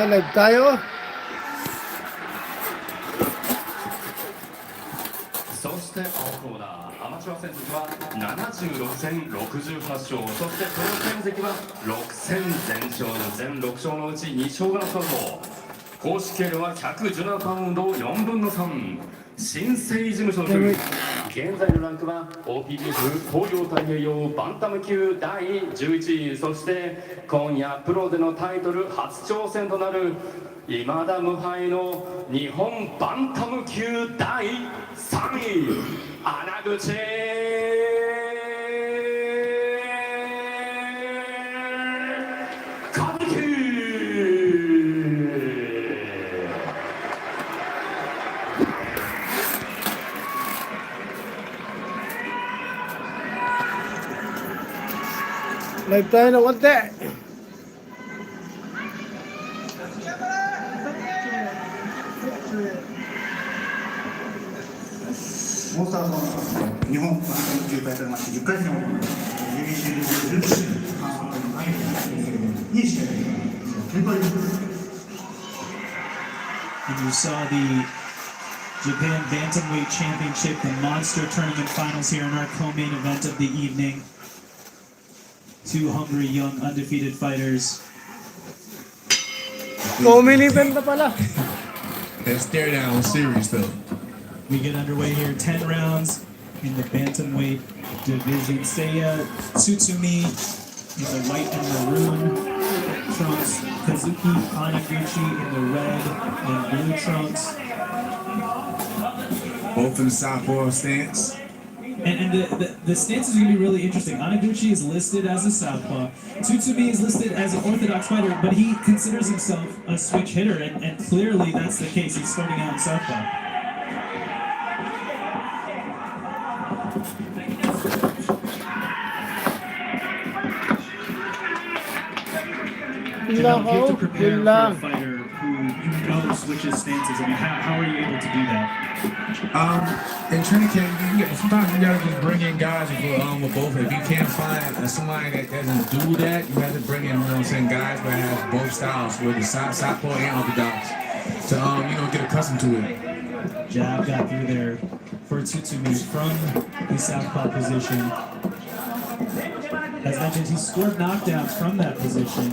Live tayo. そして青コーナーアマチュア戦績は76戦68勝、そしてプロ戦績は6戦全勝、全6勝のうち2勝がスタート。公式計量は117パウンド4分の3、新生事務所属。現在のランクは OPBF 東洋太平洋バンタム級第11位、そして今夜プロでのタイトル初挑戦となる未だ無敗の日本バンタム級第3位、穴口Live tayo na konti. Monster 日本バンタム級タイトルマッチ10回戦を行う ABC リーグ10周年観測の前にいい試合で展開です。 And you saw the Japan Bantamweight Championship, the Monster Tournament Finals here in our co-main event of the evening. Two hungry, young, undefeated fighters. Main event na pala. That stare down was serious though. We get underway here, 10 rounds in the Bantamweight division. Seiya Tsutsumi in the white and maroon trunks. Kazuki Anaguchi in the red and blue trunks. Both in the southpaw stance. And the stance is going to be really interesting. Anaguchi is listed as a southpaw. Tsutsumi is listed as an orthodox fighter, but he considers himself a switch hitter, and clearly that's the case. He's starting out in southpaw. You have to prepare for a fighter who switches stances. I mean, how are you able to do that? In training camp, sometimes you gotta just bring in guys with both. If you can't find somebody that doesn't do that, you have to bring in, you know what I'm saying, guys that have both styles, with the southpaw and orthodox, to get accustomed to it. Jab got through there for Tsutsumi from the southpaw position. As mentioned, he scored knockdowns from that position,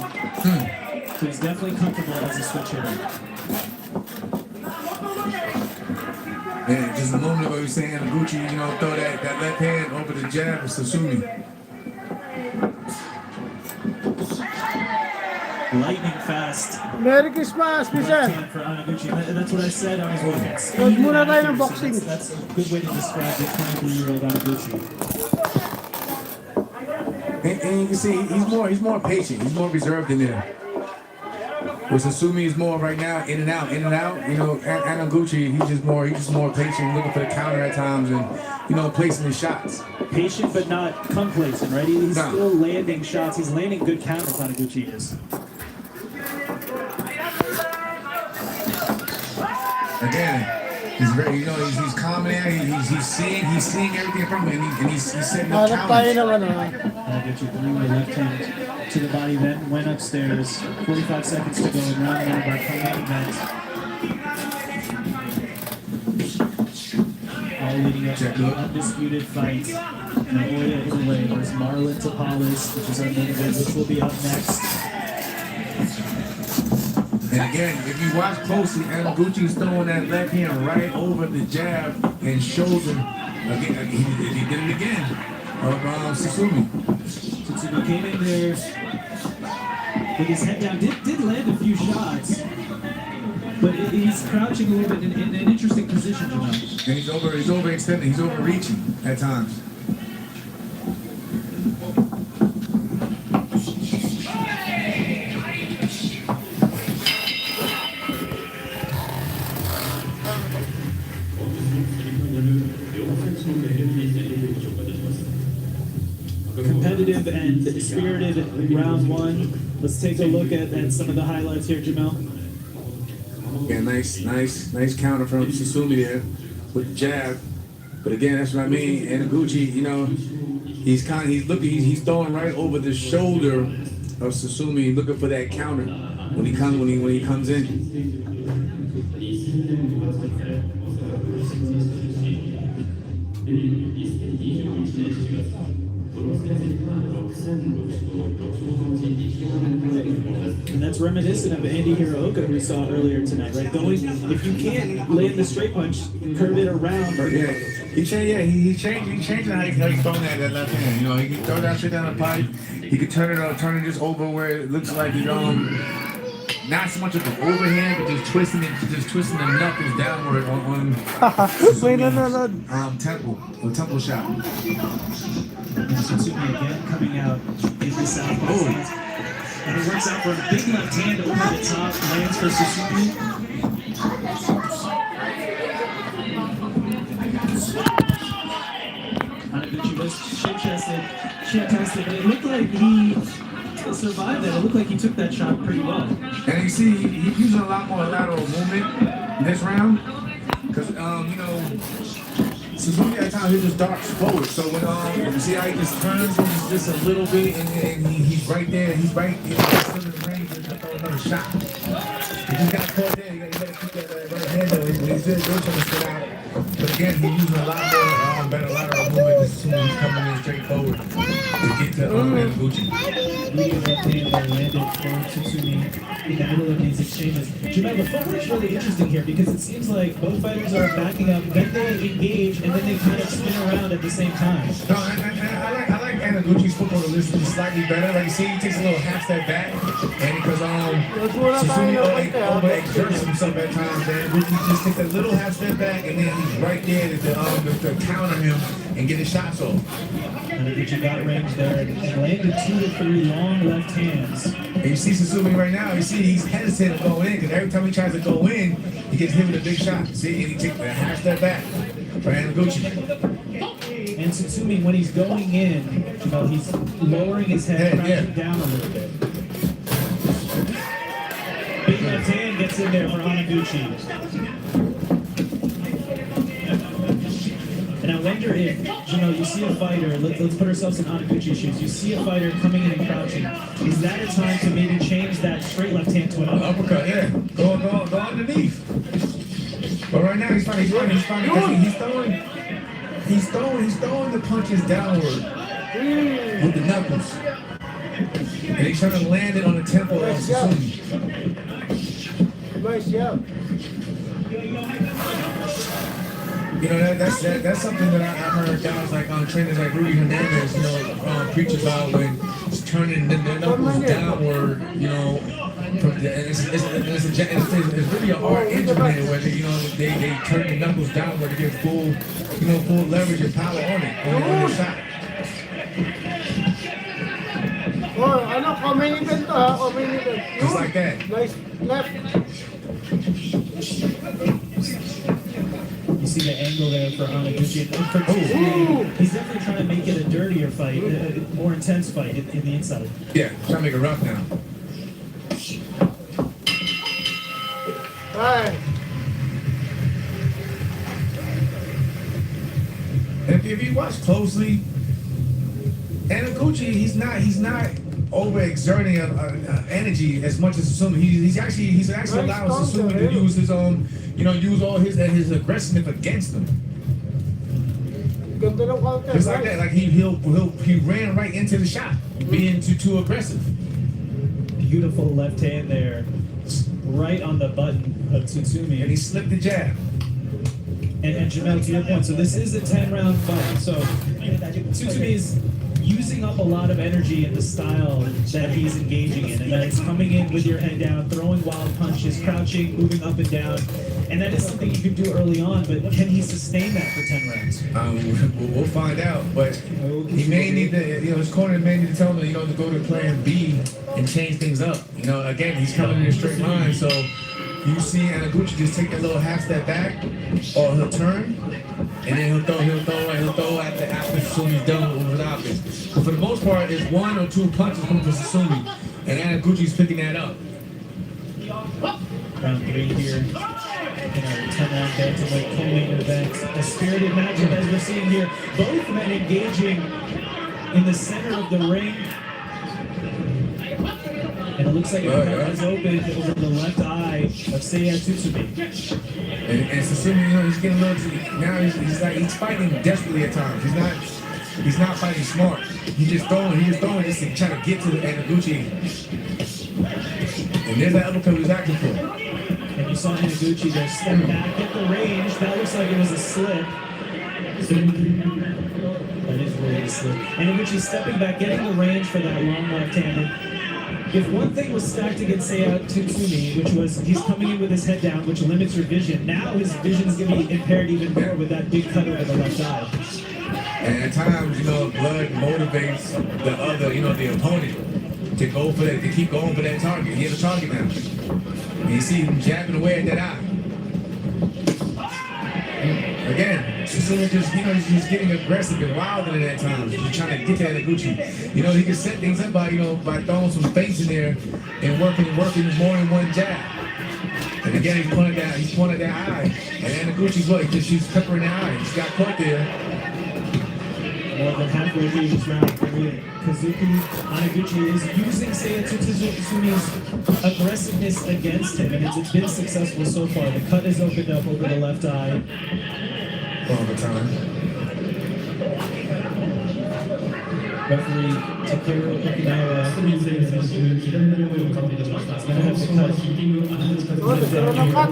so he's definitely comfortable as a switch hitter. Man, just a moment ago you were saying Anaguchi, throw that left hand over the jab of Tsutsumi. Lightning fast. Merry Christmas, Michelle. For Anaguchi. That's what I said. I was watching. Huwag muna tayo ng boxing. That's a good way to describe the 23-year-old Anaguchi. And you can see he's more patient. He's more reserved in there. With Tsutsumi is more right now in and out. Anaguchi he's just more patient, looking for the counter at times, and placing his shots. Patient but not complacent, right? He's still landing shots. He's landing good counters. Anaguchi is. Again, he's very, he's calm there. He's seeing everything from him, and he's setting up counters. Anaguchi threw the left hand to the body, then went upstairs. 45 seconds to go in round one of our co-main event. All leading up to the undisputed fight. Nagoya, Italy versus Marlon Tapales, which is our main event, which will be up next. And again, if you watch closely, Anaguchi's throwing that left hand right over the jab and shoulder. Again, he did it again of Tsutsumi. Tsutsumi came in there with his head down, did land a few shots, but he's crouching a little bit in an interesting position, you know. And he's overextending, he's overreaching at times. Competitive and spirited round one. Let's take a look at some of the highlights here, Jamel. Yeah, nice counter from Tsutsumi there with the jab. But again, that's what I mean. Anaguchi, he's throwing right over the shoulder of Susumi, looking for that counter when he comes in. And that's reminiscent of Andy Hiraoka we saw earlier tonight, right? If you can't land the straight punch, curve it around. Yeah, he changed how he's throwing that left hand. You know, he can throw that shit down the pipe. He could turn it just over where it looks like not so much of an overhand, but just twisting the knuckles downward on May nanonood. temple shot. And Suzuki again coming out in the southpaw stance. And it works out for a big left hand over the top, lands for Suzuki. Hanaguchi was shit-tested, but it looked like he survived that. It looked like he took that shot pretty well. And you see, he's using a lot more lateral movement this round. Because, Suzuki at times he just darts forward. So when you see how he just turns just a little bit and he's right there. He's right in the range to throw another shot. He just got caught there. You gotta keep that right hand though. He's just trying to sit out. But again, he's using a lot more better lateral movement as soon as he's coming in straight forward to get to Hanaguchi. Leading left hand that landed for Tsutsumi in the middle of these exchanges. Jamel, the footwork's really interesting here because it seems like both fighters are backing up, then they engage, and then they kind of spin around at the same time. No, I like Hanaguchi's football to listen slightly better. Like you see, he takes a little half step back, and because Tsutsumi overexerts himself at times, man. Hanaguchi just takes a little half step back, and then he's right there to counter him and get his shots off. Hanaguchi got range there and landed 2 to 3 long left hands. And you see Susumi right now, you see he's hesitant to go in because every time he tries to go in, he gets hit with a big shot. See, and he takes a half step back for Hanaguchi. And Tsutsumi, when he's going in, he's lowering his head, crouching down a little bit. Big left hand gets in there for Hanaguchi. And I wonder if, you see a fighter, let's put ourselves in Hanaguchi's shoes, you see a fighter coming in and crouching, is that a time to maybe change that straight left hand to an uppercut? Yeah, go underneath. But right now he's throwing the punches downward with the knuckles. And he's trying to land it on the temple of Susumi. Nice job. That's something that I heard guys like trainers like Rudy Hernandez, preach about when it's turning the knuckles downward, it's really an art engineering where they turn the knuckles downward to get full leverage and power on it on the shot. Main event to ha, main event. Just like that. Nice left. You see the angle there for Hanaguchi. He's definitely trying to make it a dirtier fight, a more intense fight in the inside. Yeah, trying to make it rough now. Right. And if you watch closely, Hanaguchi, he's not overexerting energy as much as Susumi. He's actually allowing Susumi to use his use all his aggressiveness against him. Just like that, like he ran right into the shot, being too aggressive. Beautiful left hand there, right on the button of Tsutsumi. And he slipped the jab. And Jamel, to your point, so this is a 10-round fight. So Tsutsumi is using up a lot of energy in the style that he's engaging in, and that it's coming in with your head down, throwing wild punches, crouching, moving up and down, and that is something you can do early on, but can he sustain that for 10 rounds? We'll find out, but he may need to, his corner may need to tell him, to go to plan B and change things up. Again, he's coming in a straight line, so you see Hanaguchi just take a little half step back, or he'll turn, and then he'll throw after Susumi's done with his offense. But for the most part, it's 1 or 2 punches coming from Susumi, and Hanaguchi's picking that up. Round 3 here in our 10-round bantamweight co-main event. A spirited matchup as we're seeing here. Both men engaging in the center of the ring. And it looks like it has opened over the left eye of Seiya Tsutsumi. And Susumi, you know, he's getting a little. Now he's fighting desperately at times. He's not fighting smart. He's just throwing just to try to get to the Anaguchi. And there's that uppercut he was acting for. And you saw Anaguchi just step back, get the range. That looks like it was a slip. That is really a slip. Anaguchi stepping back, getting the range for that long left-handed. If one thing was stacked against Seiya Tsutsumi, which was he's coming in with his head down, which limits your vision, now his vision is going to be impaired even more with that big cut over the left eye. And at times, you know, blood motivates the other, you know, the opponent to go for that, to keep going for that target. He has a target now. And you see him jabbing away at that eye. Again, Susumi just, you know, he's getting aggressive and wilder at times. He's trying to get to Anaguchi. You know, he can set things up by, you know, by throwing some feints in there and working more than one jab. And again, he's pointing that eye. And Anaguchi's what? She's peppering the eye. He's got caught there. More than halfway through this round, Kazuki Anaguchi is using Seiya Tsutsumu's aggressiveness against him, and it's been successful so far. The cut is opened up over the left eye. All the time. Referee Takeru Okinawa is going to have the cut.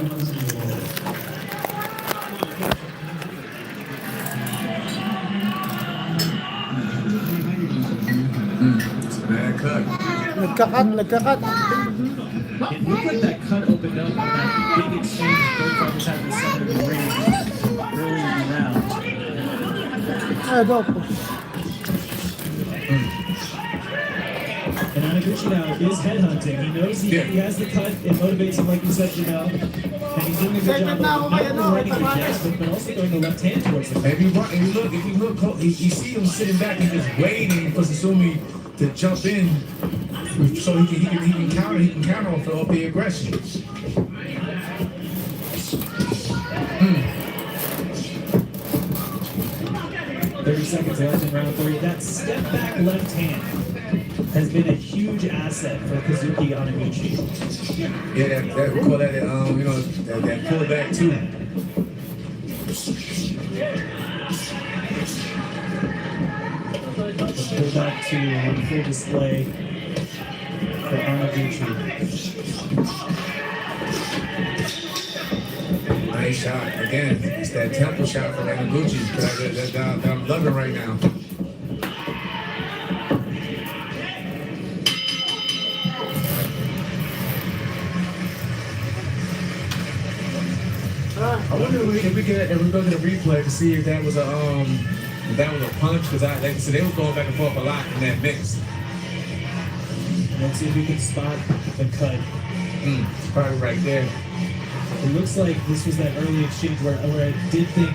Bad cut. Nagkakat. It looked like that cut opened up on that big exchange both fighters had in the center of the ring early in the round. Dopo. And Anaguchi now is headhunting. He knows he has the cut. It motivates him, like you said, Janelle. And he's doing a good job of not only writing the jab, but also throwing the left hand towards him. If you look, you see him sitting back and just waiting for Susumi to jump in, so he can counter him for all the aggression. 30 seconds left in round 3. That step back left hand has been a huge asset for Kazuki Anaguchi. Yeah, that we call that you know, that pullback too. Pull back to full display for Anaguchi. Nice shot. Again, it's that temple shot from Anaguchi that I'm loving right now. I wonder if we go to the replay to see if that was a punch, because like I said, they were going back and forth a lot in that mix. Let's see if we can spot the cut. It's probably right there. It looks like this was that early exchange where I did think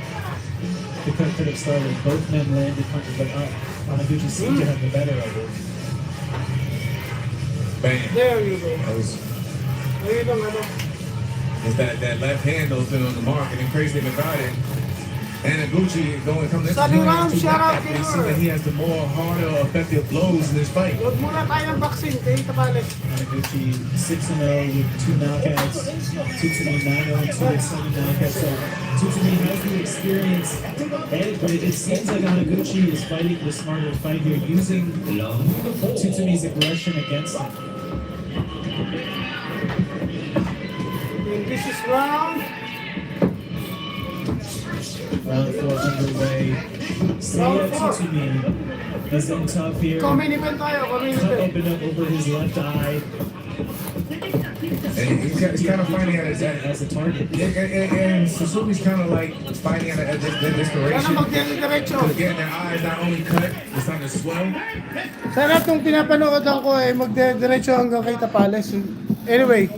the cut could have started. Both men landed punches, but Anaguchi seemed to have the better of it. Bam. There you go. That was, Ayun ang ano. it's that left hand that's been on the mark, and the crazy thing about it, Anaguchi coming next to him, shout out it seems like he has the more harder, effective blows in this fight. Huwag muna tayong vaccine kay Tabales. Anaguchi 6-0 with 2 knockouts. Tsutsumi 9-0 with 7 knockouts. So Tsutsumi has the experience edge, but it seems like Anaguchi is fighting the smarter fight here, using Tsutsumi's aggression against him. And this is round. Round 4 underway. Seiya Tsutsumi is in tough here. Comment event tayo, comment Cut event. opened up over his left eye And he's kind of fighting at as a target. and Susumi's kind of like fighting at a desperation. Sana magdiretso. Because again, their eye is not only cut, it's starting to swell. Sa lahat ng pinapanood ko ay magdiretso hanggang kay Tapales. Anyway,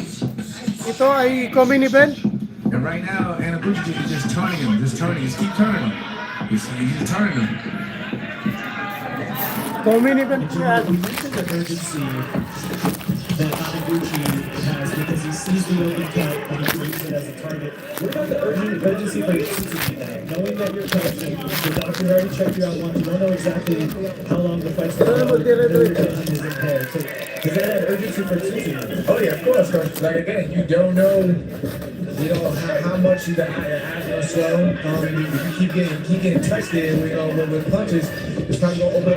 ito ay comment event. And right now, Anaguchi is just turning him, just keep turning him. He's turning him. Comment event siya. You mentioned the urgency that Anaguchi has because he sees the open cut and he brings it as a target. What about the urgency for Tsutsumi now? Knowing that you're coaching, the doctor already checked you out once, you don't know exactly how long the fight's going to go, your vision is impaired. So does that add urgency for Tsutsumi? Oh yeah, of course. 'Cause, like again, you don't know, how much the eyes are swelling. If you keep getting touched there, with punches, it's probably gonna open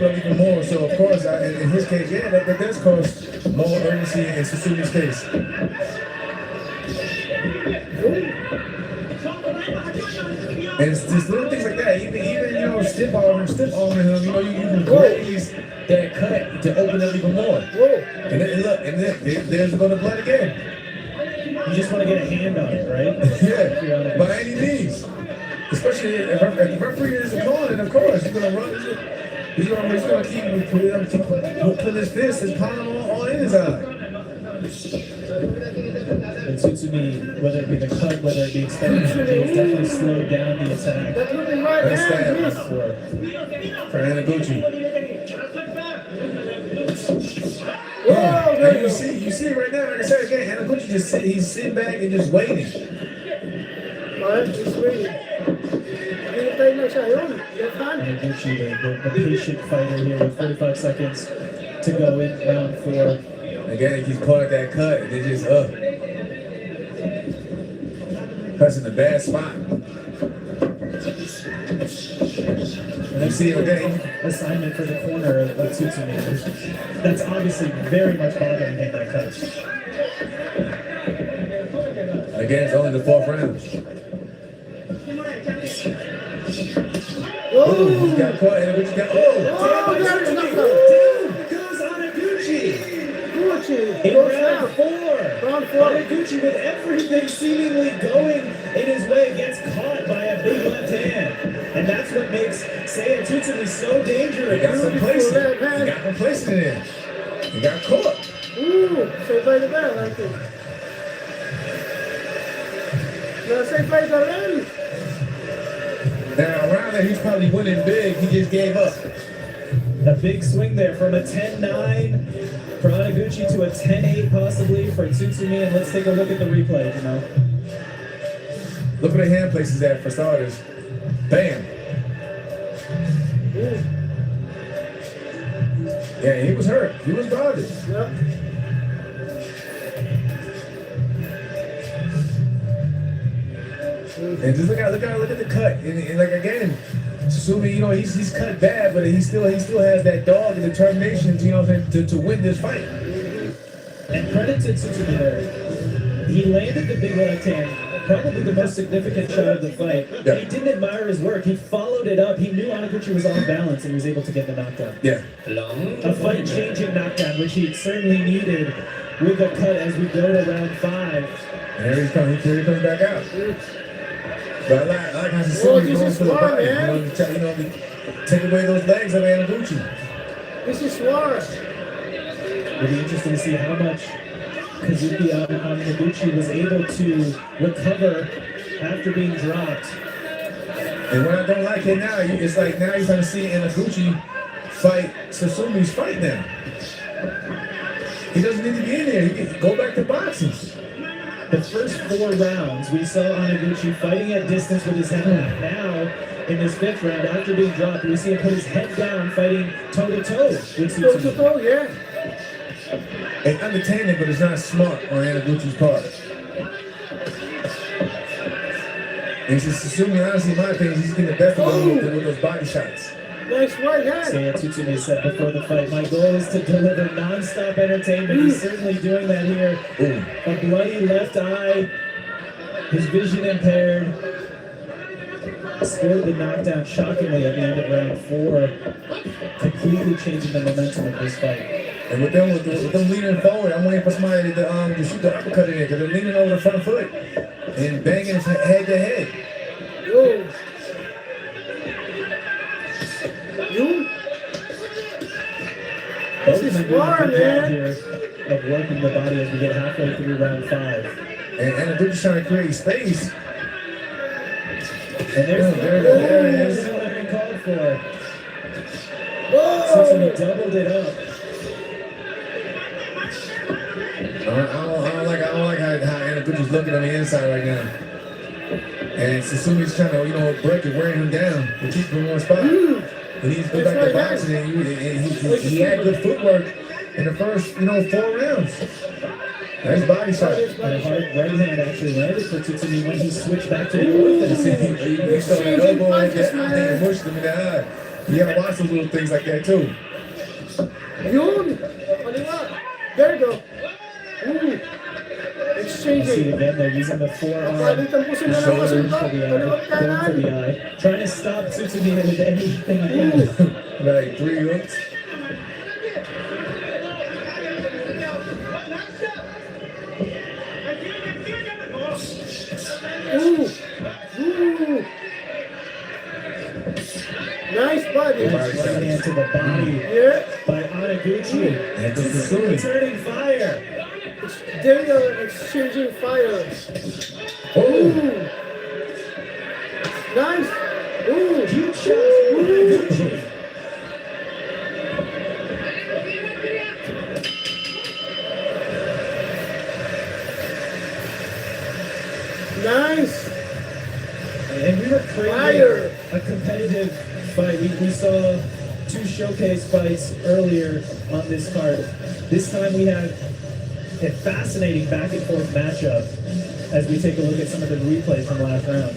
up even more. So of course, in his case, yeah, that does cause more urgency in Susumi's case. And it's just little things like that. Even stiff arming him. You can graze that cut to open up even more. And then there's going to blood again. You just want to get a hand on it, right? Yeah, by any means. Especially if the referee isn't calling it, of course, he's going to run. He's going to keep putting his fist, his palm all in his eye. And Tsutsumi, whether it be the cut, whether it be extended energy, it's definitely slowed down the attack. That's that for Hanaguchi. And you see right now, like I said again, Hanaguchi he's sitting back and just waiting. Hanaguchi, the patient fighter here with 45 seconds to go in round 4. Again, he keeps pulling that cut, and it's just up. Cuts in the bad spot. And I see assignment for the corner of Tsutsumi. That's obviously very much bothering him, that cut. Again, it's only the 4th round. Oh, he got caught, and Hanaguchi got. Down goes Hanaguchi. In round 4, Hanaguchi, with everything seemingly going in his way, gets caught by a big left hand. And that's what makes Seiya Tsutsumi so dangerous. He got complacent in there. He got caught. Ooh, say by the bell, I think. No, say by the rally. Now, around there, he's probably winning big. He just gave up. A big swing there from a 10-9 for Hanaguchi to a 10-8 possibly for Tsutsumi. And let's take a look at the replay, Look where the hand places at for starters. Bam. Yeah, he was hurt. He was bothered. Yep. And just look at the cut. And like again, Tsutsumi, he's cut bad, but he still has that dog and determination, to win this fight. And credit to Tsutsumi there. He landed the big left hand, probably the most significant shot of the fight. Yeah. And he didn't admire his work. He followed it up. He knew Hanaguchi was off balance and was able to get the knockdown. Yeah. A fight-changing knockdown, which he certainly needed with a cut as we go to round 5. And here he comes back out. But I like how Tsutsumi goes for the body. Take away those legs of Hanaguchi. This is smart. It'll be interesting to see how much Kazuki Hanaguchi was able to recover after being dropped. And what I don't like it now, it's like now you're trying to see Hanaguchi fight Tsusumi's fight now. He doesn't need to be in there. He can go back to boxing. The first 4 rounds, we saw Hanaguchi fighting at distance with his head up. Now, in this 5th round, after being dropped, we see him put his head down, fighting toe-to-toe with Tsutsumi. Toe-to-toe, yeah. It's entertaining, but it's not smart on Hanaguchi's part. And Tsutsumi, honestly, in my opinion, he's getting the best of him with those body shots. Nice right hand. Seiya Tsutsumi said before the fight, my goal is to deliver non-stop entertainment. He's certainly doing that here. Ooh. A bloody left eye, his vision impaired. Scored the knockdown shockingly at the end of round 4, completely changing the momentum of this fight. And with them leaning forward, I'm waiting for somebody to shoot the uppercut in there, because they're leaning over the front foot and banging his head to head. Ooh. You? Both This is men doing a smart, good job man. here of working the body as we get halfway through round 5. And Hanaguchi's trying to create space. And there's there it is. This is what I've been called for. Whoa. Tsutsumi doubled it up. I don't like how Hanaguchi's looking on the inside right now. And Susumi's trying to, break it, wearing him down, to keep him in one spot. He needs to go back to boxing, and he had good footwork in the first, 4 rounds. Nice body shot. And a hard right hand actually landed for Tsutsumi when he switched back to the orthodox. He saw that elbow and that pushed him in the eye. You gotta watch those little things like that too. Yun! There you go. You see Exchanging. again, they're using the forearm Palitan po sila ng kasuntok. for the eye, Kaliwat going for kanan. the eye, trying to stop Tsutsumi with anything he can. Like 3 hooks. Ooh. Nice body. Right hand to the body Yeah. by Anaguchi. And to Tsutsumi Sutsumi. turning fire. They are exchanging fire. Oh! Nice. Ooh. Huge shot from Anaguchi. Nice. And we were craving a competitive fight. We saw 2 showcase fights earlier on this card. This time we have a fascinating back and forth matchup as we take a look at some of the replays from last round.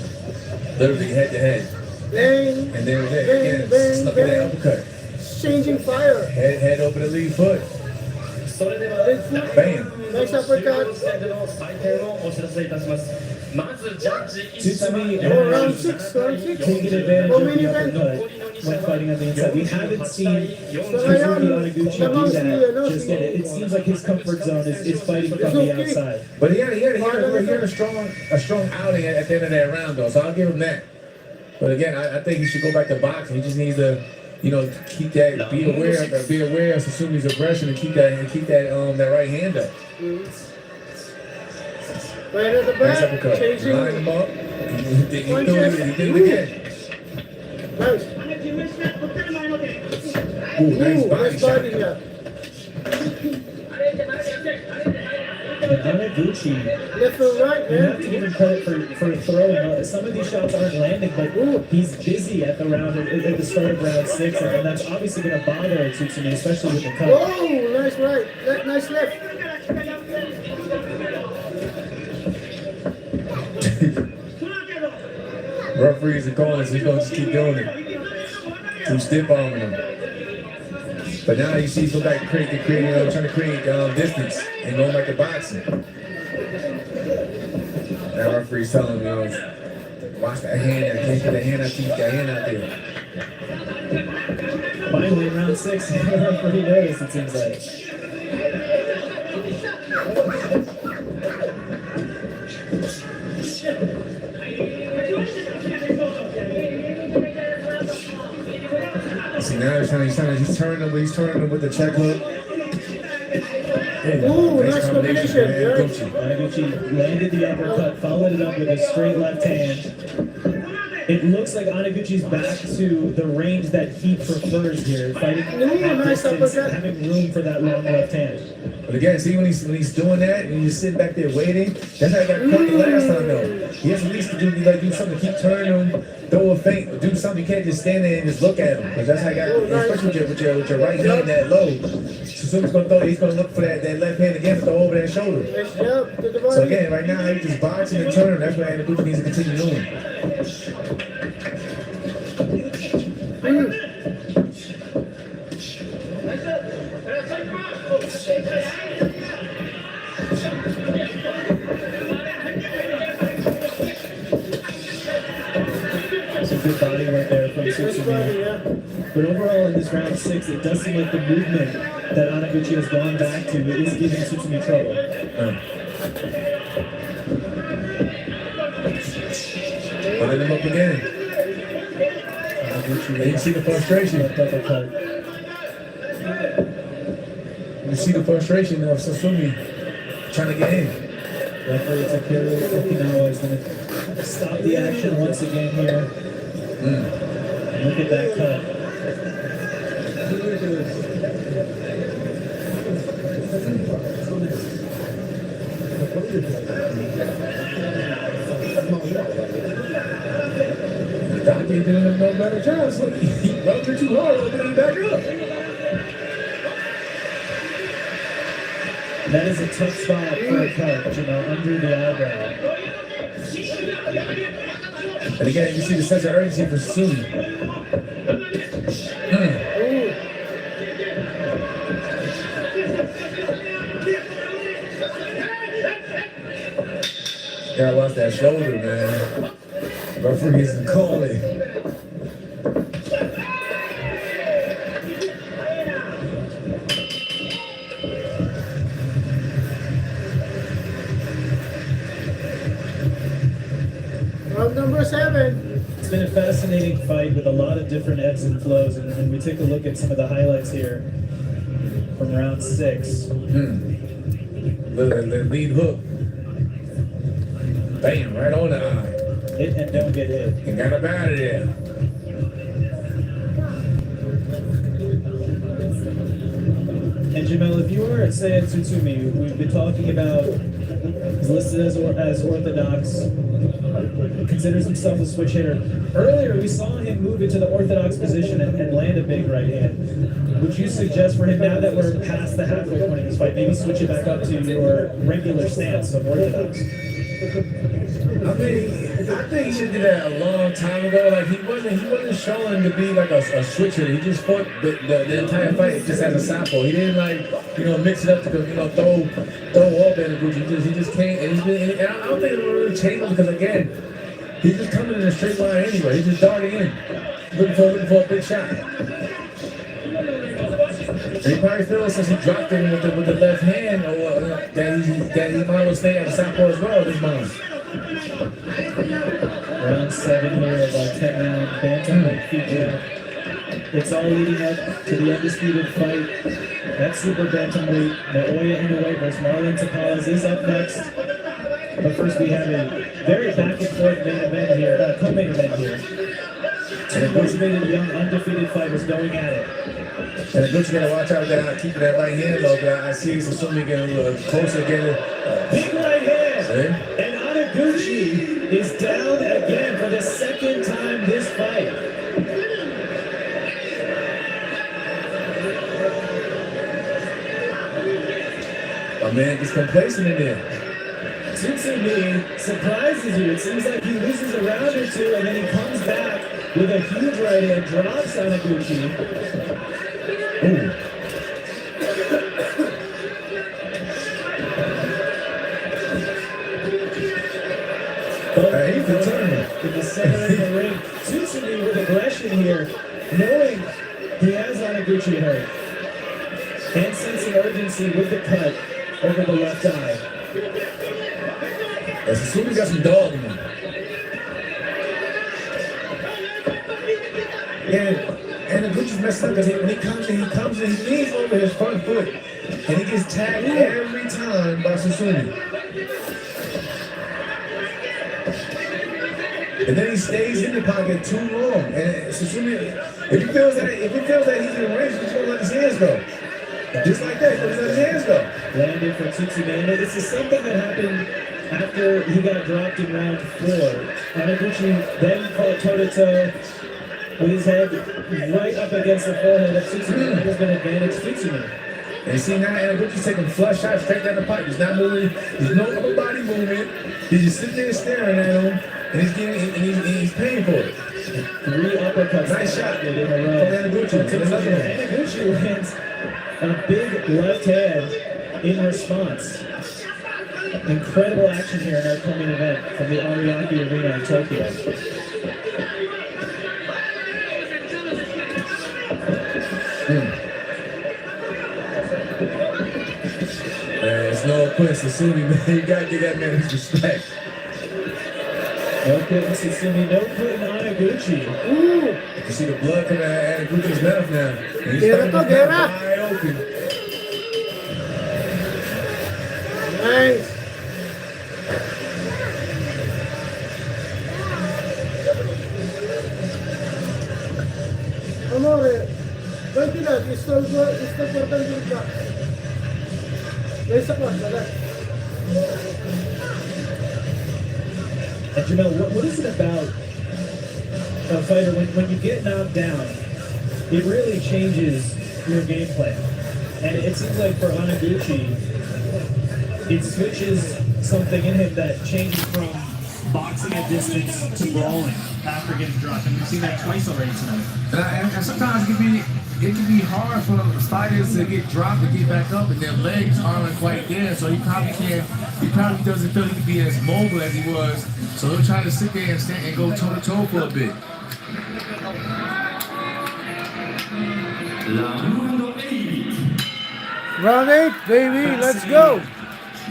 Literally head to head. Bang. And then Bang, again, bang, snuck in that bang. uppercut. Exchanging fire. Head over the lead foot. Big foot. Bam. Nice uppercut. まずジャッジ Tsutsumi Oh, round 6. Round 6. taking advantage Oh, of main the event. uppercut when fighting on the inside. We haven't seen So Tsutsumi ngayon, Anaguchi do lamang si, that just yet. It seems like his comfort zone is fighting from the outside. But he had a strong outing at the end of that round though, so I'll give him that. But again, I think he should go back to boxing. He just needs to, keep that, be aware of Susumi's aggression and keep that right hand up. Right at the Nice back. uppercut. Line Changing. him up. He did it again. Nice. Ooh, nice Ooh, body nice shot. body, yeah. And Anaguchi, Left and right, you have to man. give him credit for throwing. Some of these shots aren't landing, but he's busy at the start of round 6, and that's obviously going to bother Tsutsumi, especially with the cut. Whoa, nice right. Nice left. Referees and callers, he's gonna just keep doing it. Too stiff arming him. But now you see he's going back trying to create distance and going back to boxing. That referee's telling him, watch that hand. I can't get the hand out. Keep that hand out there. Finally, in round 6, the referee noticed, it seems like. See now he's turning him with the check hook. Ooh, nice combination. Yeah. Anaguchi landed the uppercut, followed it up with a straight left hand. It looks like Anaguchi's back to the range that he prefers here, fighting at nice distance, uppercut. having room for that long left hand. But again, see when he's doing that and he's sitting back there waiting, that's how I got cut the last time though. He has at least to do something, keep turning him, throw a feint, do something. You can't just stand there and just look at him. Because that's how I got, especially with your right hand that low. So soon he's gonna look for that left hand again to throw over that shoulder. Nice job to the So body. again, right now he's just boxing and turning. That's what Anaguchi needs to continue doing. Some good body right there from Nice body, Tsutsumi. yeah. But overall in this round 6, it does seem like the movement that Anaguchi has gone back to is giving Tsutsumi trouble. Line him up again. You see the frustration. You see the frustration of Sutsumi trying to get in. Referee Takeru Okinawa is going to stop the action once again here. Look at that cut. Doctor did no better job. So he rubbed her too hard, opened it back up. That is a tough spot for a cut, you know, under the eyebrow. And again, you see the sense of urgency for Sumi. Gotta watch that shoulder, man. Referee isn't calling. Round number 7. It's been a fascinating fight with a lot of different ebbs and flows, and we take a look at some of the highlights here from round 6. The lead hook. Bam, right on the eye. Hit and don't get hit. And got him out of there. And Jamel, if you were at Seiya Tsutsumi, we've been talking about, he's listed as orthodox, considers himself a switch hitter. Earlier, we saw him move into the orthodox position and land a big right hand. Would you suggest for him, now that we're past the halfway point of this fight, maybe switch it back up to your regular stance of orthodox? I think he should do that a long time ago. Like he wasn't showing to be like a switcher. He just fought the entire fight just as a southpaw. He didn't mix it up to throw off Anaguchi. He just came and and I don't think it will really change because again, he's just coming in a straight line anyway. He's just darting in, looking for a big shot. And he probably feels since he dropped him with the left hand, that he might well stay at the southpaw as well this month. Round 7 here of our 10-round bantamweight feature. It's all leading up to the undisputed fight. That's super bantamweight. Naoya Inoue versus Marlon Tapales is up next. But first we have a very back and forth main event here, co-main event here. Two motivated young undefeated fighters going at it. And the Gucci gotta watch out that keeping that right hand low. I see Sasumi getting a little closer, getting Big right hand! See? And Anaguchi is down again for the second time this fight. My man gets complacent in there. Tsutsumi surprises you. It seems like he loses a round or two and then he comes back with a huge right hand, drops Anaguchi. Ooh. He's determined. In the center of the ring, Tsutsumi with aggression here, knowing he has Anaguchi hurt, and sensing urgency with the cut over the left eye. Sasumi got some dog in him. And the Gucci's messed up because when he comes and he leans over his front foot and he gets tagged every time by Sasumi. And then he stays in the pocket too long. And Sasumi, if he feels that he's in range, he's gonna let his hands go. Just like that, he's gonna let his hands go. Landed for Tsutsumi. And this is something that happened after he got dropped in round 4. Anaguchi then fought toe-to-toe with his head right up against the forehead of Tsutsumi. That has been advantage Tsutsumi. And you see now Anaguchi's taking flush shots straight down the pipe. He's not moving. There's no upper body movement. He's just sitting there staring at him, and he's paying for it. 3 uppercuts. Nice shot in a row. from Anaguchi. Anaguchi lands a big left hand in response. Incredible action here in our coming event from the Ariake Arena in Tokyo. It's no quit Sasumi, man. You gotta give that man his respect. No quitting Tsutsumi, no quitting Anaguchi. Ooh! You see the blood coming out of Anaguchi's mouth now. And he's Guerra fucking to, his mouth guerra. wide open. Nice! Amore, tranquila, sto portando il gatto. Lei sa cosa, dai. And Jamel, what is it about a fighter when you get knocked down? It really changes your game plan. And it seems like for Hanaguchi, it switches something in him that changes from boxing at distance to brawling after getting dropped. And we've seen that twice already tonight. And sometimes it can be hard for fighters to get dropped and get back up, and their legs aren't quite there. So he probably doesn't feel he can be as mobile as he was. So he'll try to sit there and stand and go toe to toe for a bit. Round 8, baby, let's go.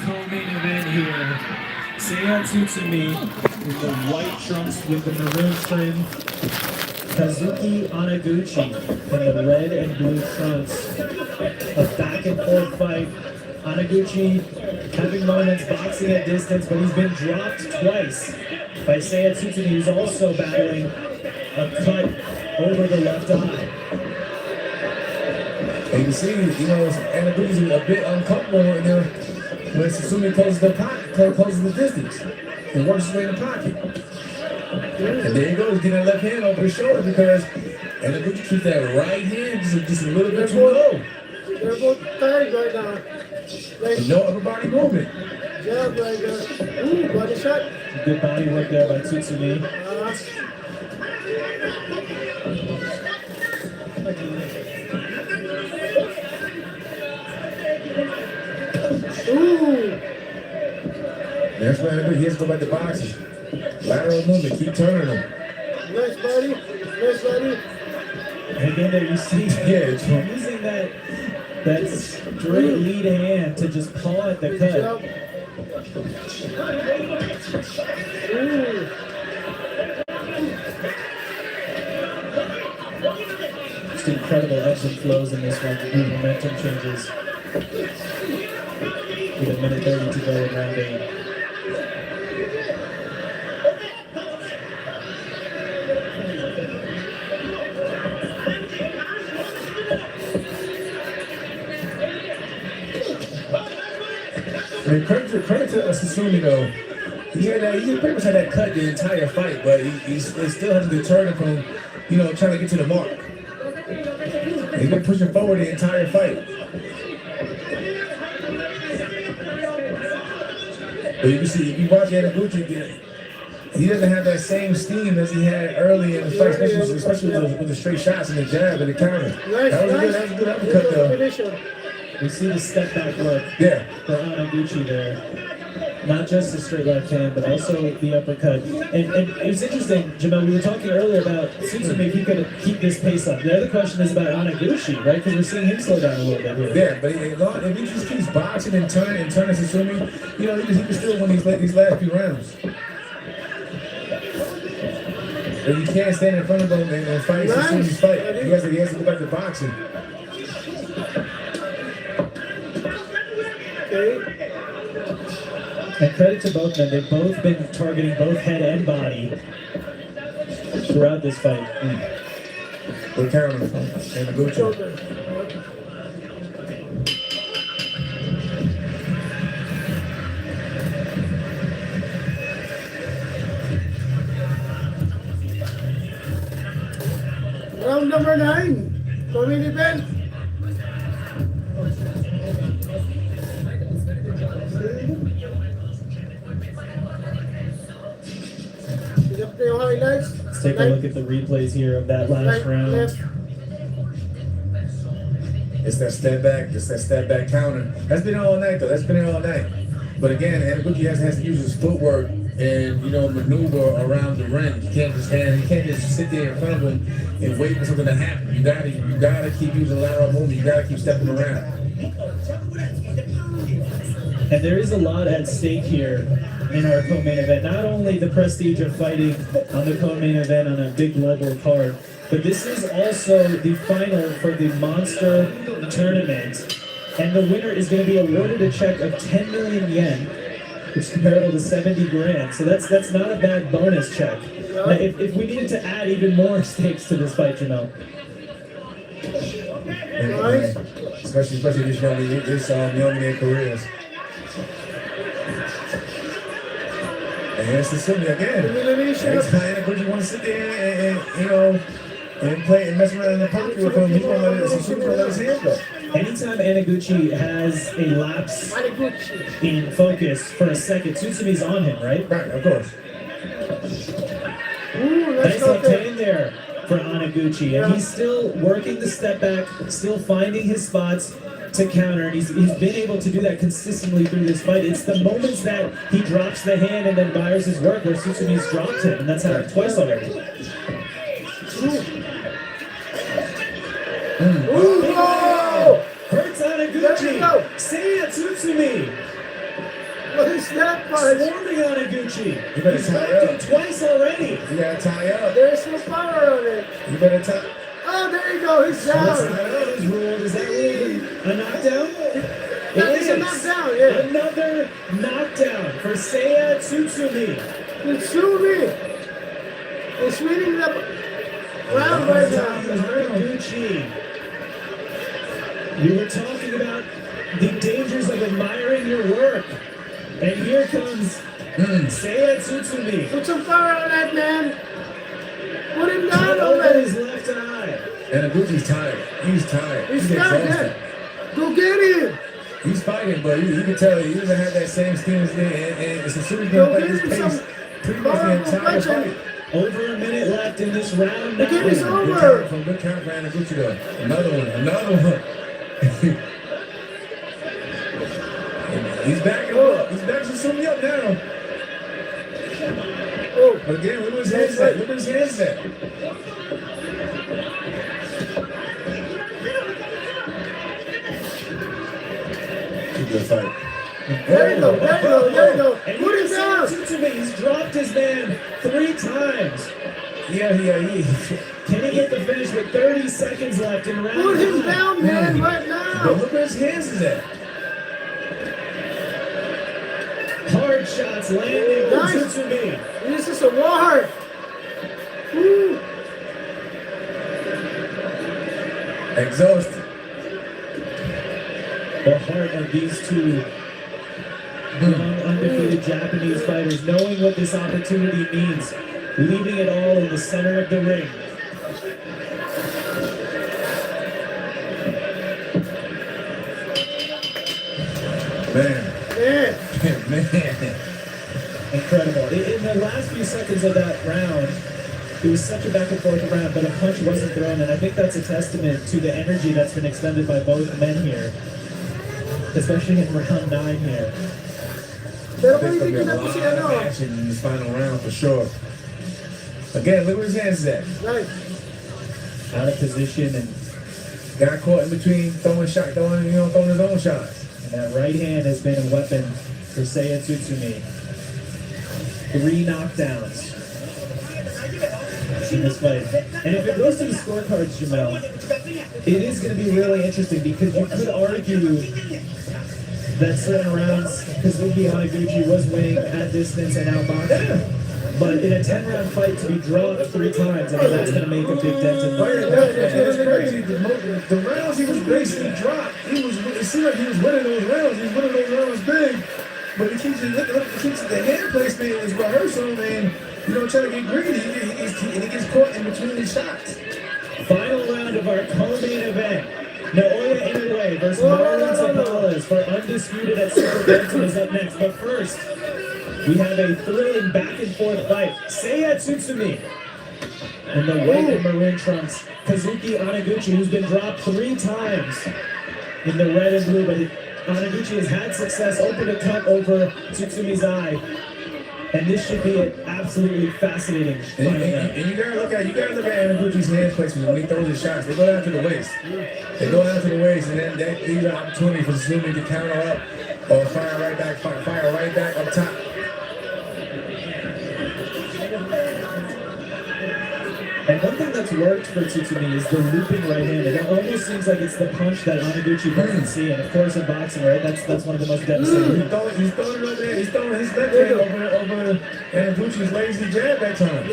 Co-main event here. Seiya Tsutsumi with the white trunks with the maroon trim. Kazuki Hanaguchi in the red and blue trunks. A back and forth fight. Hanaguchi having moments boxing at distance, but he's been dropped twice by Seiya Tsutsumi, who's also battling a cut over the left eye. And you can see, Hanaguchi's a bit uncomfortable in there when Tsutsumi closes the distance and works his way in the pocket. And there he goes, getting that left hand over his shoulder because Hanaguchi keeps that right hand just a little bit too low. They're both tired right now. And no upper body movement. Jab right there. Ooh, body shot. Good body work there by Tsutsumi. Ooh. That's why he has to go back to boxing. Lateral movement, keep turning him. Nice body. Nice body. And again, there you see using that straight lead hand to just paw at the cut. Ooh. Just incredible ebbs and flows in this one. The momentum changes. With a minute 30 to go in round 8. I mean, credit to Tsutsumi though. He pretty much had that cut the entire fight, but he still hasn't deterred him from, trying to get to the mark. He's been pushing forward the entire fight. But you can see, if you watch Hanaguchi, he doesn't have that same steam as he had early in the fight, especially with the straight shots and the jab and the counter. That was a good uppercut though. We see the step back work for Hanaguchi there. Not just the straight left hand, but also the uppercut. And it's interesting, Jamel, we were talking earlier about Tsutsumi if he could keep this pace up. The other question is about Hanaguchi, right? Because we're seeing him slow down a little bit here. Yeah, but if he just keeps boxing and turning Tsutsumi, he can still win these last few rounds. But you can't stand in front of him and fight Tsutsumi's fight. He has to go back to boxing. And credit to both men, they've both been targeting both head and body throughout this fight. We're counting and the Gucci. Round number 9. Coming event. Highlights. Let's take a look at the replays here of that last round. It's that step back counter. That's been all night though. That's been all night. But again, Hanaguchi has to use his footwork and maneuver around the ring. You can't just sit there in front of him and wait for something to happen. You gotta keep using lateral movement. You gotta keep stepping around. And there is a lot at stake here in our co-main event. Not only the prestige of fighting on the co-main event on a big global card, but this is also the final for the Monster Tournament. And the winner is going to be awarded a check of 10 million yen, which is comparable to 70 grand. So that's not a bad bonus check. Now, if we needed to add even more stakes to this fight, Especially this young in their careers. And here's Sutsumi again. Elimination Every of... time Anaguchi want to sit there and you know, and play and mess around in the pocket with him, he's going to let his hands go. Anytime Anaguchi has a lapse in focus for a second, Tsutsumi's on him, right? Right, of course. Ooh, let's Nice go left there. hand there for Anaguchi, and he's still working the step back, still finding his spots to counter, and he's been able to do that consistently through this fight. It's the moments that he drops the hand and then fires his work where Tsutsumi's dropped him, and that's happened twice already. Ooh, no! Hurts There we Anaguchi! go. Seiya Tsutsumi! What is that punch? Swarming Anaguchi! You better He's tie knocked up. him twice already! You gotta tie up. There's no power on it. You better tie. Oh, there you go. He's down. Is ruled. Is that ruled a knockdown? That is a knockdown, yeah. Another knockdown for Seiya Tsutsumi. Tsumi is winning the round right now. Anaguchi. We were talking about the dangers of admiring your work. And here comes Seiya Tsutsumi. Put some power on that man. Put him down Over already. his left eye. Anaguchi's tired. He's tired. He's He's down exhausted. there. Go get him. He's fighting, but you can tell he doesn't have that same skin as him. And as soon as he Go fight get this him pace, some pretty much the horrible entire punching. fight. Over a minute left in this round. The game is now. over. Good count for Anaguchi though. Another one. He's backing up. He's backing something up now. Oh, But again, look at his hands at. Look at his hands at. Good fight. there you go. There you go. There you go. And Put him Seiya down. Tsutsumi, he's dropped his man 3 times. Yeah. Can he get the finish with 30 seconds left in round Put him 1? down, man, right But now. look where his hands is at. Hard shots landing for Nice. Tsutsumi. This is a war. Woo. Exhausted. The heart of these two young, undefeated Japanese fighters, knowing what this opportunity means, leaving it all in the center of the ring. Man. Man. Man. Incredible. In the last few seconds of that round, it was such a back and forth round, but a punch wasn't thrown, and I think that's a testament to the energy that's been expended by both men here, especially in round 9 here. Pero There's kung going to be hindi a na lot po si of ano. action in this final round for sure. Again, look where his hands is at. Right. Out of position, and Got caught in between throwing his own shots. that right hand has been a weapon for Seiya Tsutsumi. 3 knockdowns in this fight. And if it goes to the scorecards, Jamel, it is going to be really interesting because you could argue that certain rounds, Kazuki Hanaguchi was winning at distance and outboxing. But in a 10-round fight to be dropped 3 times, I mean, that's going to make a big dent in That's crazy. The rounds he was basically dropped. It seemed like he was winning those rounds. He was winning those rounds big. But he keeps the hand placement is rehearsal, and you don't try to get greedy. He gets caught in between these shots. Final round of our co-main event. Naoya Inoue versus Marlon Zabalas for undisputed at Super Bantam is up next. But first, we have a thrilling back and forth fight. Seiya Tsutsumi in the white and maroon trunks. Kazuki Hanaguchi, who's been dropped 3 times in the red and blue, but Hanaguchi has had success, opened a cut over Tsutsumi's eye. And this should be an absolutely fascinating final round. And you gotta look at Anaguchi's hand placement when he throws his shots. They go down to the waist. They go down to the waist, and then that leaves an opportunity for Tsumi to counter up or fire right back up top. And one thing that's worked for Tsutsumi is the looping right hand. It almost seems like it's the punch that Hanaguchi doesn't see. And of course in boxing, right, that's one of the most devastating. He's throwing it over there. He's throwing his left hand over Anaguchi's lazy jab that time.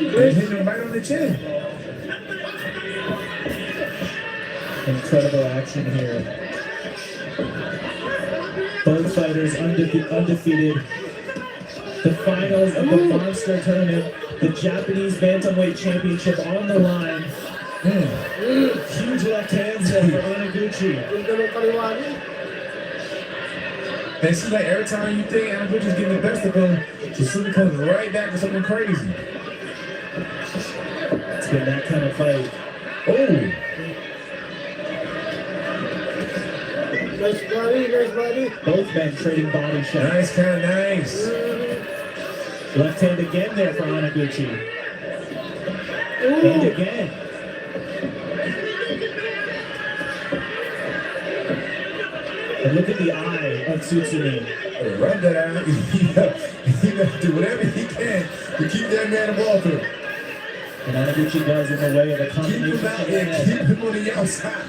And hitting him right on the chin. Incredible action here. Both fighters undefeated. The finals of the Monster Tournament, the Japanese Bantamweight Championship on the line. Huge left hands there for Anaguchi. Yung dalawang kaliwa niya. And it's like every time you think Anaguchi's getting the best of him, Suzuki comes right back with something crazy. It's been that kind of fight. Oh, Nice body, nice body. Both men trading body shots. nice, kind of nice. Left hand again there for Anaguchi. And Ooh. again. And look at the eye of Tsutsumi. Rub that out. He got to do whatever he can to keep that man involved. And Anaguchi does in the way of a Keep combination him out of there. head. Keep him on the outside.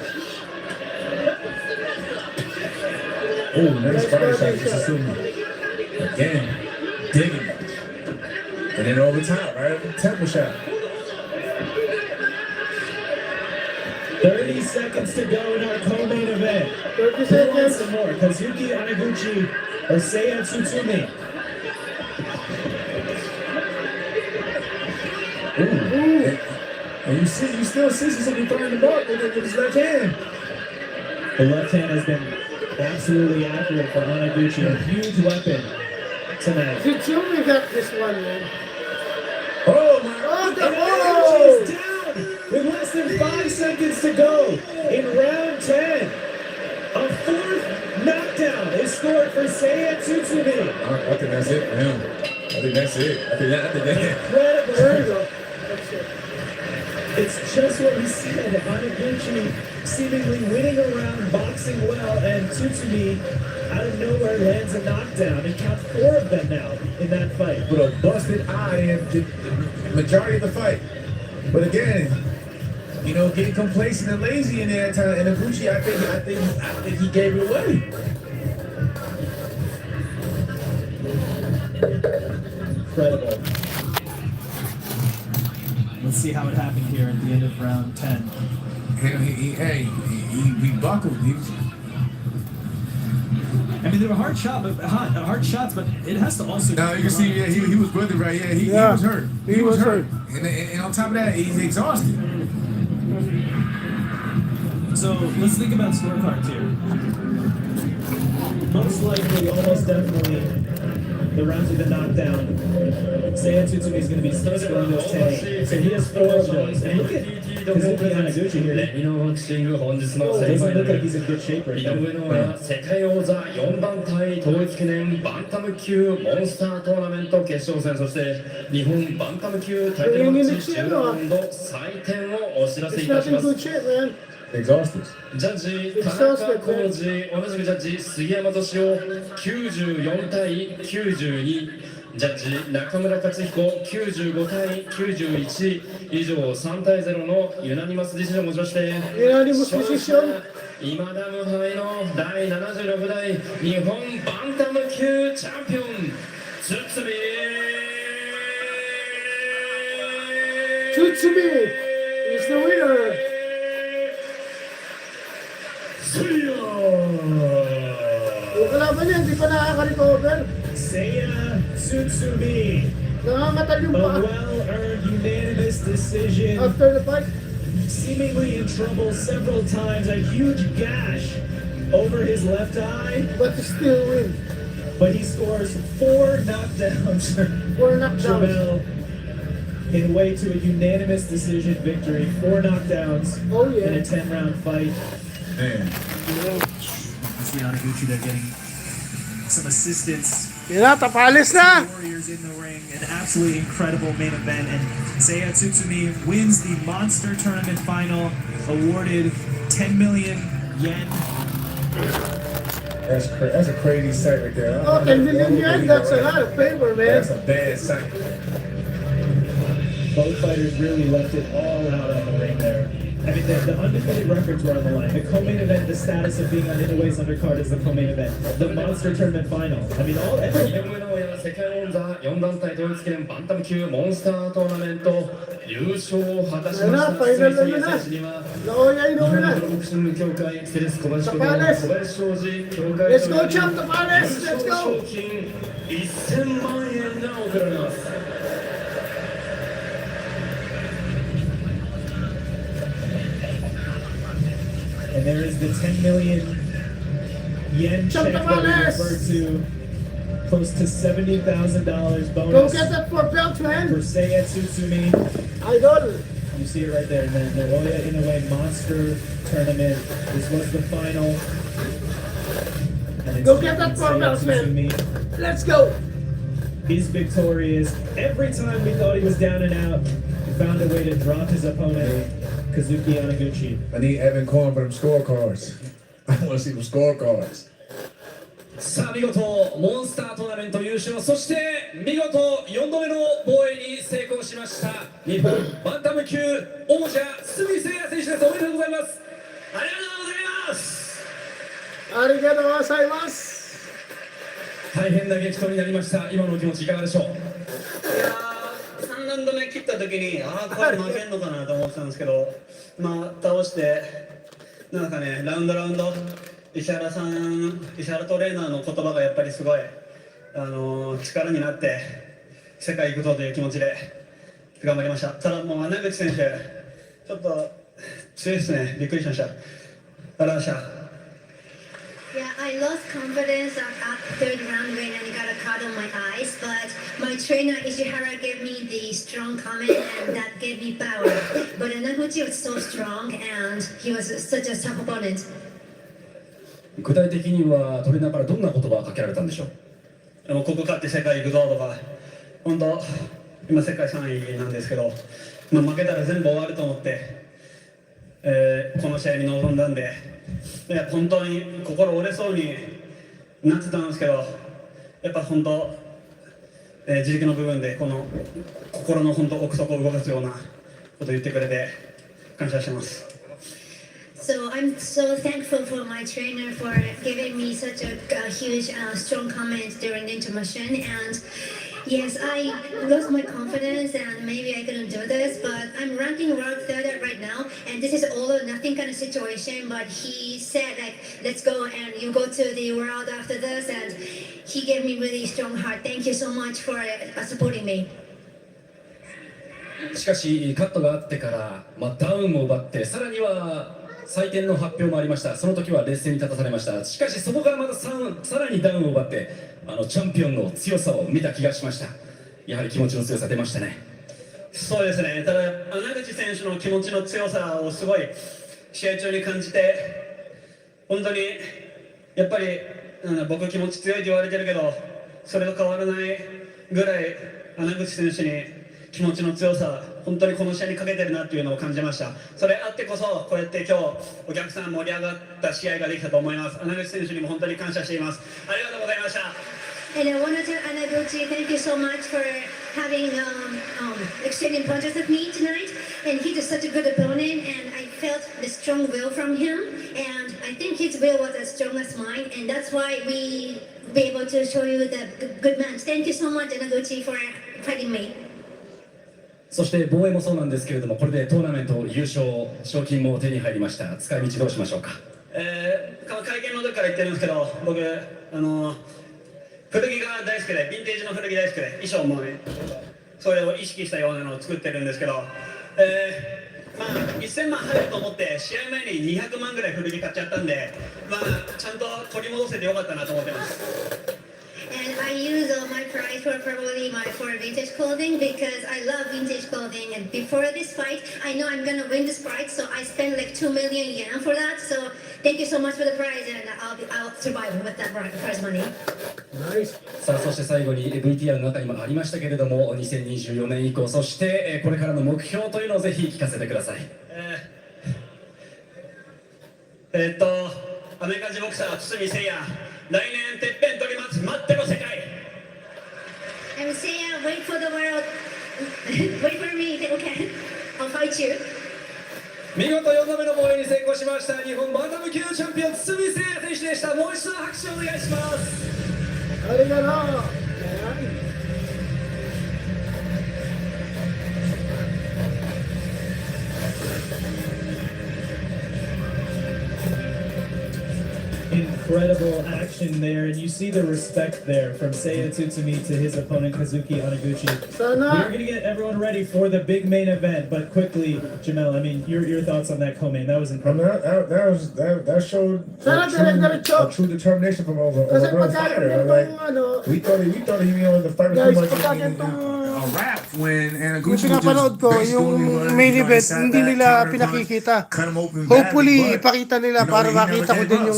Oh, nice body shot for Suzuki. Again, digging. And then over top, right? Temple shot. 30 seconds to go in our co-main event. 30 Who wants seconds. some more? Kazuki Anaguchi or Seiya Tsutsumi? Ooh. And you still see Suzuki throwing the ball with his left hand. The left hand has been absolutely accurate for Anaguchi. A huge weapon tonight. Tsutsumi got this one, man. Oh my Oh, God. the Anaguchi is down with less than 5 seconds to go in round 10. A fourth knockdown is scored for Seiya Tsutsumi. I think that's it for him. I think that's it. I think that. Incredible. There you go. That's it. It's just what we said. Anaguchi seemingly winning around, boxing well, and Tsutsumi out of nowhere lands a knockdown. And count 4 of them now in that fight. With a busted eye in the majority of the fight. But again, you know, getting complacent and lazy in there at time. And Anaguchi, I think he gave it away. Incredible. Let's see how it happened here at the end of round 10. He buckled. I mean, they were hard shots, but it has to also. Now you can see, yeah, he was with it right here. He Yeah. was hurt. He was hurt. And on top of that, he's exhausted. So let's think about scorecards here. Most likely, almost definitely, the rounds have been knocked down. Seiya Tsutsumi is going to be scoring those 10. So he has 4 of those. And look at Kazuki Anaguchi here. レミのボクシング本日のセミファ Doesn't イナ look like ル he's in good shape right 井 now. 上尚弥世界王座4団体統一記念バンタム級モンスタートーナメント決勝戦、そして日本バンタム級タイトルマッチ10ラウンド採点をお知らせ It's いた not し in ます。 good shape, man. Exhausted. ジャッジ田中浩二、同じくジャッジ杉山敏夫94対92、ジャッジ中村克彦95対91、以上3対0のユナニマスディシジョンをもちましてユナニマスディシジョン今田無敗の第76代日本バンタム級チャンピオン堤Tsutsumi is the winner. Yung kalaban niya, hindi pa nakaka-recover. Seiya Tsutsumi, Nangangatal a yung paa well-earned unanimous decision. after the fight. Seemingly in trouble several times, a huge gash over his left eye, But still win. but he scores 4 knockdowns. 4 knockdowns. Jamel in way to a unanimous decision victory. 4 knockdowns Oh, in a yeah. 10-round fight. Man. You see Anaguchi there getting some assistance. Yan na, tapalis na. Warriors in the ring, an absolutely incredible main event, and Seiya Tsutsumi wins the Monster Tournament final, awarded 10 million yen. That's a crazy sight right there. Oh, 10 million yen, that's a lot of paper, man. That's a bad sight. Both fighters really left it all out on the ring there. I mean, the undefeated records were on the line. The co-main event, the status of being on Inoue's undercard is the co-main event. The Monster Tournament final. I mean, all 井 everything. 上尚弥世界王座4団体統一記念バンタム級モンスタートーナメント優勝を果たしましたファイナルだな選手には Naoya 日本 Inoue na. プロボクシング協会セレス小林小Tapales. 林商事協会 Let's go, champ Tapales. 優 Let's 勝 go. 賞金1000万円が贈られます。 And there is the 10 million yen check that we referred to. Close to $70,000 Go bonus get that 4 belts, for man. Seiya Tsutsumi. Idol. You see it right there. And then the Naoya Inoue Monster Tournament. This was the final. And it's Go get that Seiya 4 belts, man. Tsutsumi Let's go. is victorious. Every time we thought he was down and out, he found a way to drop his opponent, Kazuki Yanaguchi. I need Evan Corn for them scorecards. I want to see them scorecards. さあ見事モンスタートーナメント優勝、そして見事4度目の防衛に成功しました日本バンタム級王者堤誠也選手です。おめでとうございます。ありがとうございます。 Arigatou gozaimasu. 大変な激闘になりました。今のお気持ちいかがでしょう。いやー、3ラウンド目切った時にこれ負けんのかなと思ってたんですけど、倒してなんかね、ラウンド石原トレーナーの言葉がやっぱりすごい力になって世界行くぞという気持ちで頑張りました。ただもう穴口選手ちょっと強いですね。びっくりしました。ありがとうございました。 Yeah, I lost confidence at third round when I got a card on my eyes, but my trainer Ishihara gave me the strong comment and that gave me power. But Anaguchi was so strong and he was such a tough opponent. 具体的にはトレーナーからどんな言葉をかけられたんでしょう。でもここ勝って世界行くぞとか、本当今世界3位なんですけど、負けたら全部終わると思って、この試合に臨んだんで、いや本当に心折れそうになってたんですけど、やっぱ本当、自力の部分でこの心の本当奥底を動かすようなことを言ってくれて感謝してます。 So I'm so thankful for my trainer for giving me such a huge, strong comment during the intermission. And yes, I lost my confidence and maybe I couldn't do this, but I'm ranking world third right now. And this is all or nothing kind of situation. But he said like, let's go and you go to the world after this. And he gave me really strong heart. Thank you so much for supporting me. しかしカットがあってから、ダウンを奪ってさらには採点の発表もありました。その時は劣勢に立たされました。しかしそこからまたさらにダウンを奪ってチャンピオンの強さを見た気がしました。やはり気持ちの強さ出ましたね。そうですね。ただ穴口選手の気持ちの強さをすごい試合中に感じて、本当にやっぱり僕気持ち強いと言われてるけど、それと変わらないぐらい穴口選手に気持ちの強さ、本当にこの試合にかけてるなっていうのを感じました。それあってこそこうやって今日お客さん盛り上がった試合ができたと思います。穴口選手にも本当に感謝しています。ありがとうございました。 And I want to tell Anaguchi, thank you so much for having exchanging punches with me tonight. And he's just such a good opponent, and I felt the strong will from him. And I think his will was as strong as mine, and that's why we be able to show you the good match. Thank you so much, Anaguchi, for fighting me. そして防衛もそうなんですけれども、これでトーナメント優勝、賞金も手に入りました。使い道どうしましょうか。会見の時から言ってるんですけど、僕古着が大好きで、ヴィンテージの古着大好きで、衣装もね、それを意識したようなのを作ってるんですけど、1000万入ると思って試合前に200万ぐらい古着買っちゃったんで、ちゃんと取り戻せてよかったなと思ってます。 And I use all my price for probably for vintage clothing because I love vintage clothing. And before this fight, I know I'm gonna win this fight, so I spent like 2 million yen for that. So thank you so much for the prize, and I'll survive with that prize money. Nice. さあそして最後に VTR の中にもありましたけれども、2024年以降、そしてこれからの目標というのをぜひ聞かせてください。アメリカ人ボクサー堤誠也、来年てっぺん取ります。待ってろ世界。I'm saying, wait for the world. Wait for me. Okay, I'll fight you. 見事4度目の防衛に成功しました日本バンタム級チャンピオン堤誠也選手でした。もう一度拍手をお願いします。Arigatou. Incredible action there, and you see the respect there from Seiya Tsutsumi to his opponent Kazuki Hanaguchi. We're gonna get everyone ready for the big main event, but quickly, Jamel, I mean, your thoughts on that co-main? That was incredible. That showed a true determination from a Kasi real pagka fighter. itong ano, We thought he was the fighter guys, too much pagka in itong a rap when yung Anaguchi pinapanood ko, yung main event, hindi nila pinakikita. Hopefully, ipakita nila para makita ko din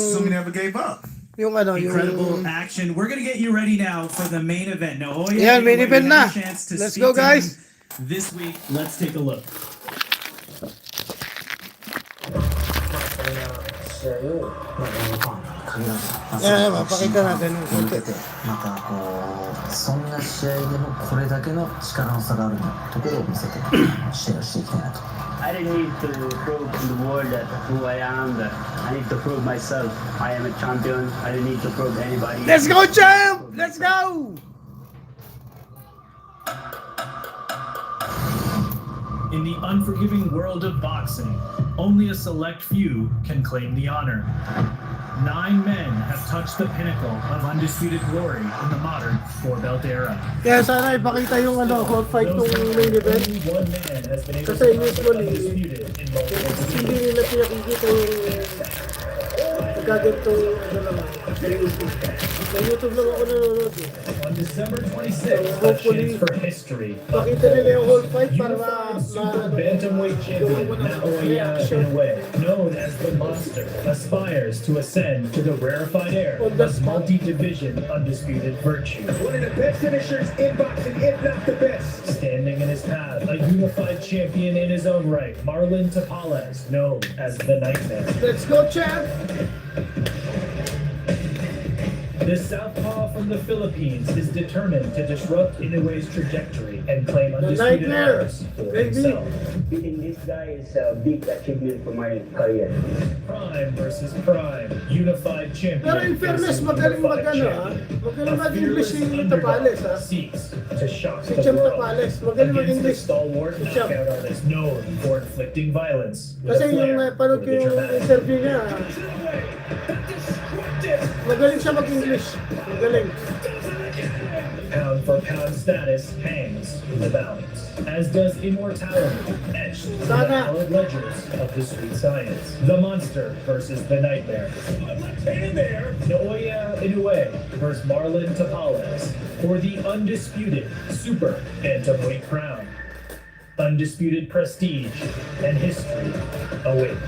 yung ano, Incredible yung... action. We're gonna get you ready now for the main event. Now, Yeah, main event na. Let's go, guys. This week, let's take a look. 試合を、ファン限らず、mapakita natin yung 向けて、またこうそんな試合でもこれだけの力の差があるんだところを見せて試合をしていきたいなと。I didn't need to prove to the world that who I am. That I need to prove myself. I am a champion. I don't need to prove anybody. Let's go, champ! Let's go! In the unforgiving world of boxing, only a select few can claim the honor. 9 men have touched the pinnacle of undisputed glory in the modern 4-belt era. Kaya sana ipakita yung ano, hot fight tong main event. Only one man has been able Kasi to usually, undisputed in multiple hindi nila pinakikita yung pagkagantong ano naman. Sa YouTube lang ako nanonood eh. On December 26th, a Hopefully, chance for history. pakita nila yung whole fight para Super bantamweight champion Naoya Inoue, known as the Monster, aspires to ascend to the rarefied air of multi-division undisputed virtue. One of the best finishers in boxing, if not the best. Standing in his path, a unified champion in his own right, Marlon Tapales, known as the Nightmare. Let's go, champ! The southpaw from the Philippines is determined to disrupt Inoue's trajectory and claim undisputed Nightmare, honors for baby. himself. Beating this guy is a big achievement for my career. Prime versus Prime, unified champion. Pero in fairness, versus magaling unified mag-ano champion. magaling A mag-English fearless si underdog Tapales ha. seeks to shock Si the Champ world. Tapales, magaling Against the mag-English. stalwart Si Champ. knockout artist known for inflicting violence with Kasi a yung flair napanood for ko the yung dramatic. interview niya, magaling siya mag-English. Magaling. Pound for pound status hangs in the balance, as does immortality etched in the Sana. hallowed ledgers of the sweet science. The Monster versus the Nightmare. And there, Naoya Inoue versus Marlon Tapales for the undisputed super bantamweight crown. Undisputed prestige and history await.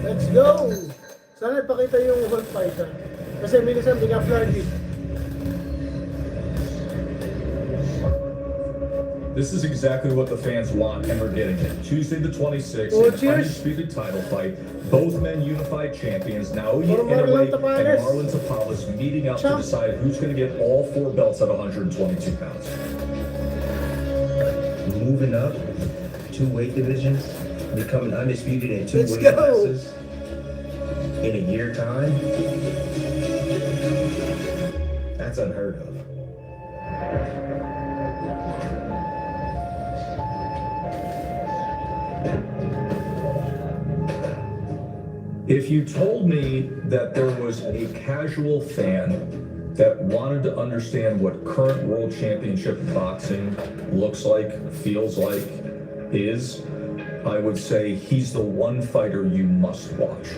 Let's go! Sana ipakita yung whole fight ha. Kasi minsan binaflardy. This is exactly what the fans want, and we're getting it. Tuesday the 26th, Oh, an cheers. undisputed title fight. Both men unified champions, Naoya For Marlon Inoue Tapales. and Marlon Tapales meeting up Champ. to decide who's going to get all 4 belts at 122 pounds. Moving up 2 weight divisions, becoming undisputed in 2 Let's weight go. classes in a year time. That's unheard of. If you told me that there was a casual fan that wanted to understand what current world championship boxing looks like, feels like, is, I would say he's the one fighter you must watch.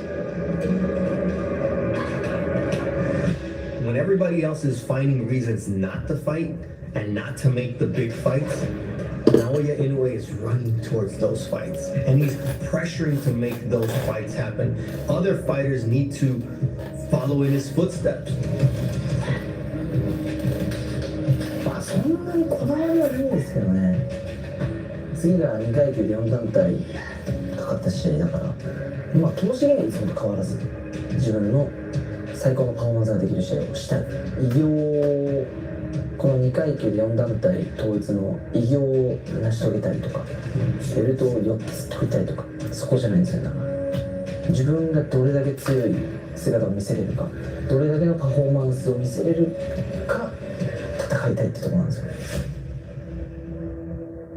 When everybody else is finding reasons not to fight and not to make the big fights, Naoya Inoue is running towards those fights, and he's pressuring to make those fights happen. Other fighters need to follow in his footsteps. まあそんなにこだわりはないんですけどね。次が2階級で4団体かかった試合だから、まあ気持ち的にはいつもと変わらず自分の最高のパフォーマンスができる試合をしたい。偉業をこの2階級で4団体統一の偉業を成し遂げたりとか、ベルトを4つ取りたいとか、そこじゃないんですよ。だから自分がどれだけ強い姿を見せれるか、どれだけのパフォーマンスを見せれるか戦いたいってところなんですよ。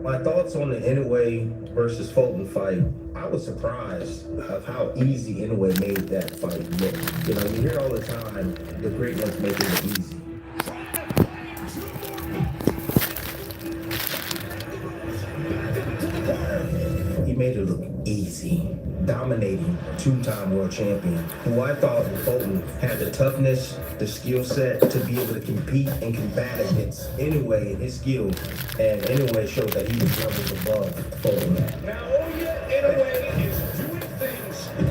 My thoughts on the Inoue versus Fulton fight, I was surprised of how easy Inoue made that fight look. You know, you hear all the time the great ones making it easy. He made it look easy. Dominating two-time world champion, who I thought Fulton had the toughness, the skill set to be able to compete and combat against Inoue and his skill. And Inoue showed that he was levels above Fulton. Now, Inoue is doing things and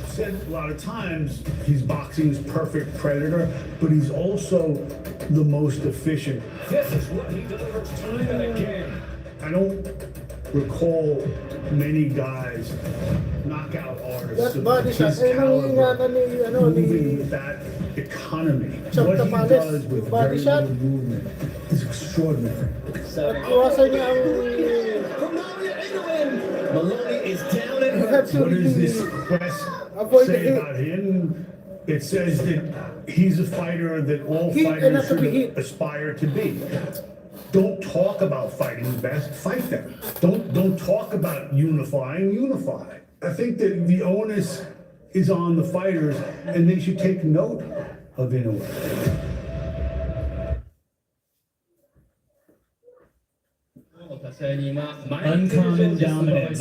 said a lot of times he's boxing's perfect predator, but he's also the most efficient. This is what he delivers time and again. I don't recall many guys, knockout artists of his caliber, moving with that economy. What he does with very little movement is extraordinary. Maloney is down and What does this press say about him? It says that he's a fighter that all fighters should aspire to be. Don't talk about fighting best, fight them. Don't talk about unifying, unify. I think that the onus is on the fighters, and they should take note of Inoue. Uncommon dominance.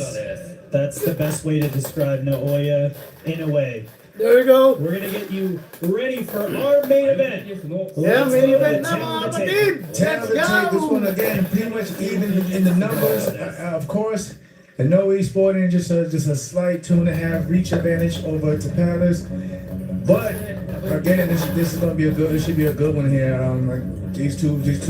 That's the best way to describe Naoya Inoue. There you go. We're gonna get you ready for our main event. Yeah, main event. Let's Let's go. this one again, pretty much even in the numbers. Of course, the Noe Sporting just a slight 2.5 reach advantage over Tapalas. But again, this is gonna be a good. It should be a good one here. Like these two, this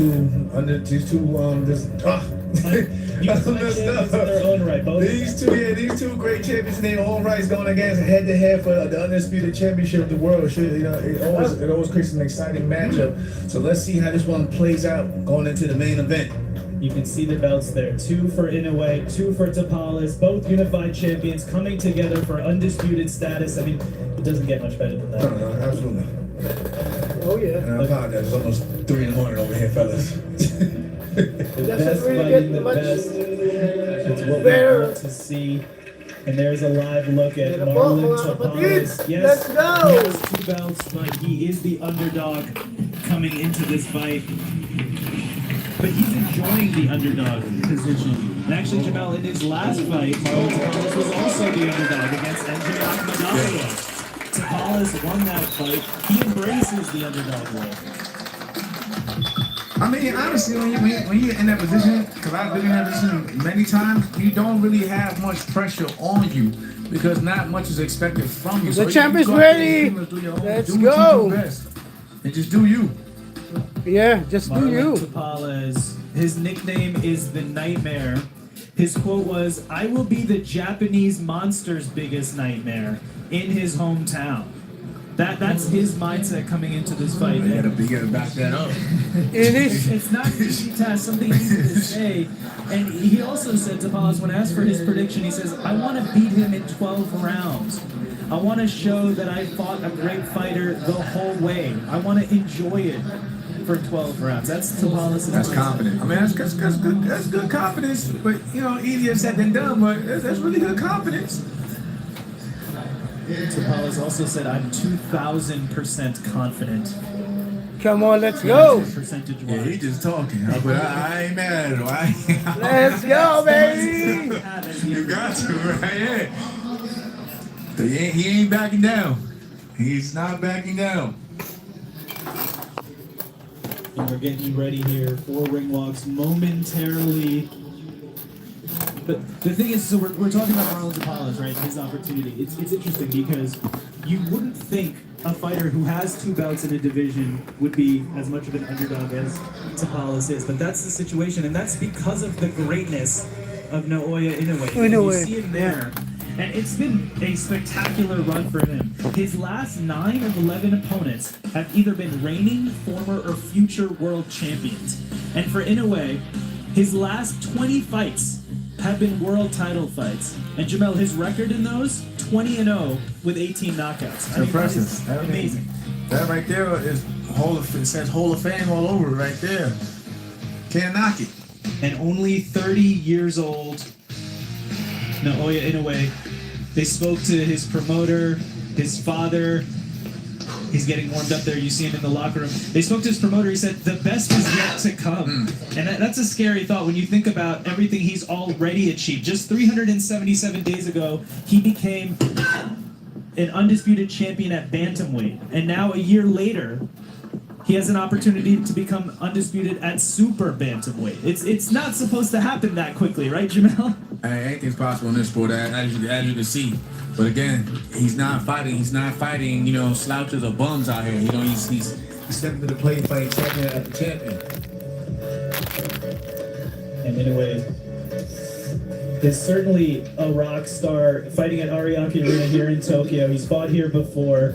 their own right, both. These two great champions in their own rights going against head-to-head for the undisputed championship of the world. It always creates an exciting matchup. So let's see how this one plays out going into the main event. You can see the belts there. 2 for Inoue, 2 for Tapalas, both unified champions coming together for undisputed status. I mean, it doesn't get much better than that. No, absolutely. Oh yeah. And I apologize. It's almost 3 in the morning over here, fellas. The best fighting the best. It's what we want to see. And there's a live look at Marlon Tapalas. Yes, let's go. He has 2 belts, but he is the underdog coming into this fight. But he's enjoying the underdog position. And actually, Jamel, in his last fight, Marlon Tapalas was also the underdog against NJ Akhmadallah. Tapalas won that fight. He embraces the underdog role. I mean, honestly, when you're in that position, because I've been in that position many times, you don't really have much pressure on you because not much is expected from you. The champ is ready. Let's go. And just do you. Yeah, just do you. Tapalas, his nickname is the Nightmare. His quote was, "I will be the Japanese monster's biggest nightmare in his hometown." That's his mindset coming into this fight. You gotta back that up. It is. It's not an easy task, something easy to say. And he also said, Tapalas, when asked for his prediction, he says, "I want to beat him in 12 rounds. I want to show that I fought a great fighter the whole way. I want to enjoy it for 12 rounds." That's Tapalas. That's confident. I mean, that's good confidence. But, easier said than done, but that's really good confidence. Tapalas also said, "I'm 2,000% confident." Come on, let's go. Percentage Yeah, he just talking, but I ain't mad at him. Let's go, baby. You got to, right? Yeah. He ain't backing down. He's not backing down. And we're getting ready here for ring walks momentarily. But the thing is, so we're talking about Marlon Tapalas, right? His opportunity. It's interesting because you wouldn't think a fighter who has 2 belts in a division would be as much of an underdog as Tapalas is. But that's the situation, and that's because of the greatness of Naoya Inoue. You see him there. And it's been a spectacular run for him. His last 9 of 11 opponents have either been reigning, former, or future world champions. And for Inoue, his last 20 fights have been world title fights. And Jamel, his record in those, 20-0 with 18 knockouts. That's impressive. That is amazing. That right there is it says Hall of Fame all over it right there. Can't knock it. And only 30 years old, Naoya Inoue. They spoke to his promoter, his father. He's getting warmed up there. You see him in the locker room. They spoke to his promoter. He said, the best is yet to come. And that's a scary thought when you think about everything he's already achieved. Just 377 days ago, he became an undisputed champion at bantamweight. And now a year later, he has an opportunity to become undisputed at super bantamweight. It's not supposed to happen that quickly, right, Jamel? Anything's possible in this sport, as you can see. But again, he's not fighting, you know, slouches or bums out here. You know, he's stepping to the plate and fighting champion after champion. And in a way, is certainly a rock star fighting at Ariake Arena here in Tokyo. He's fought here before.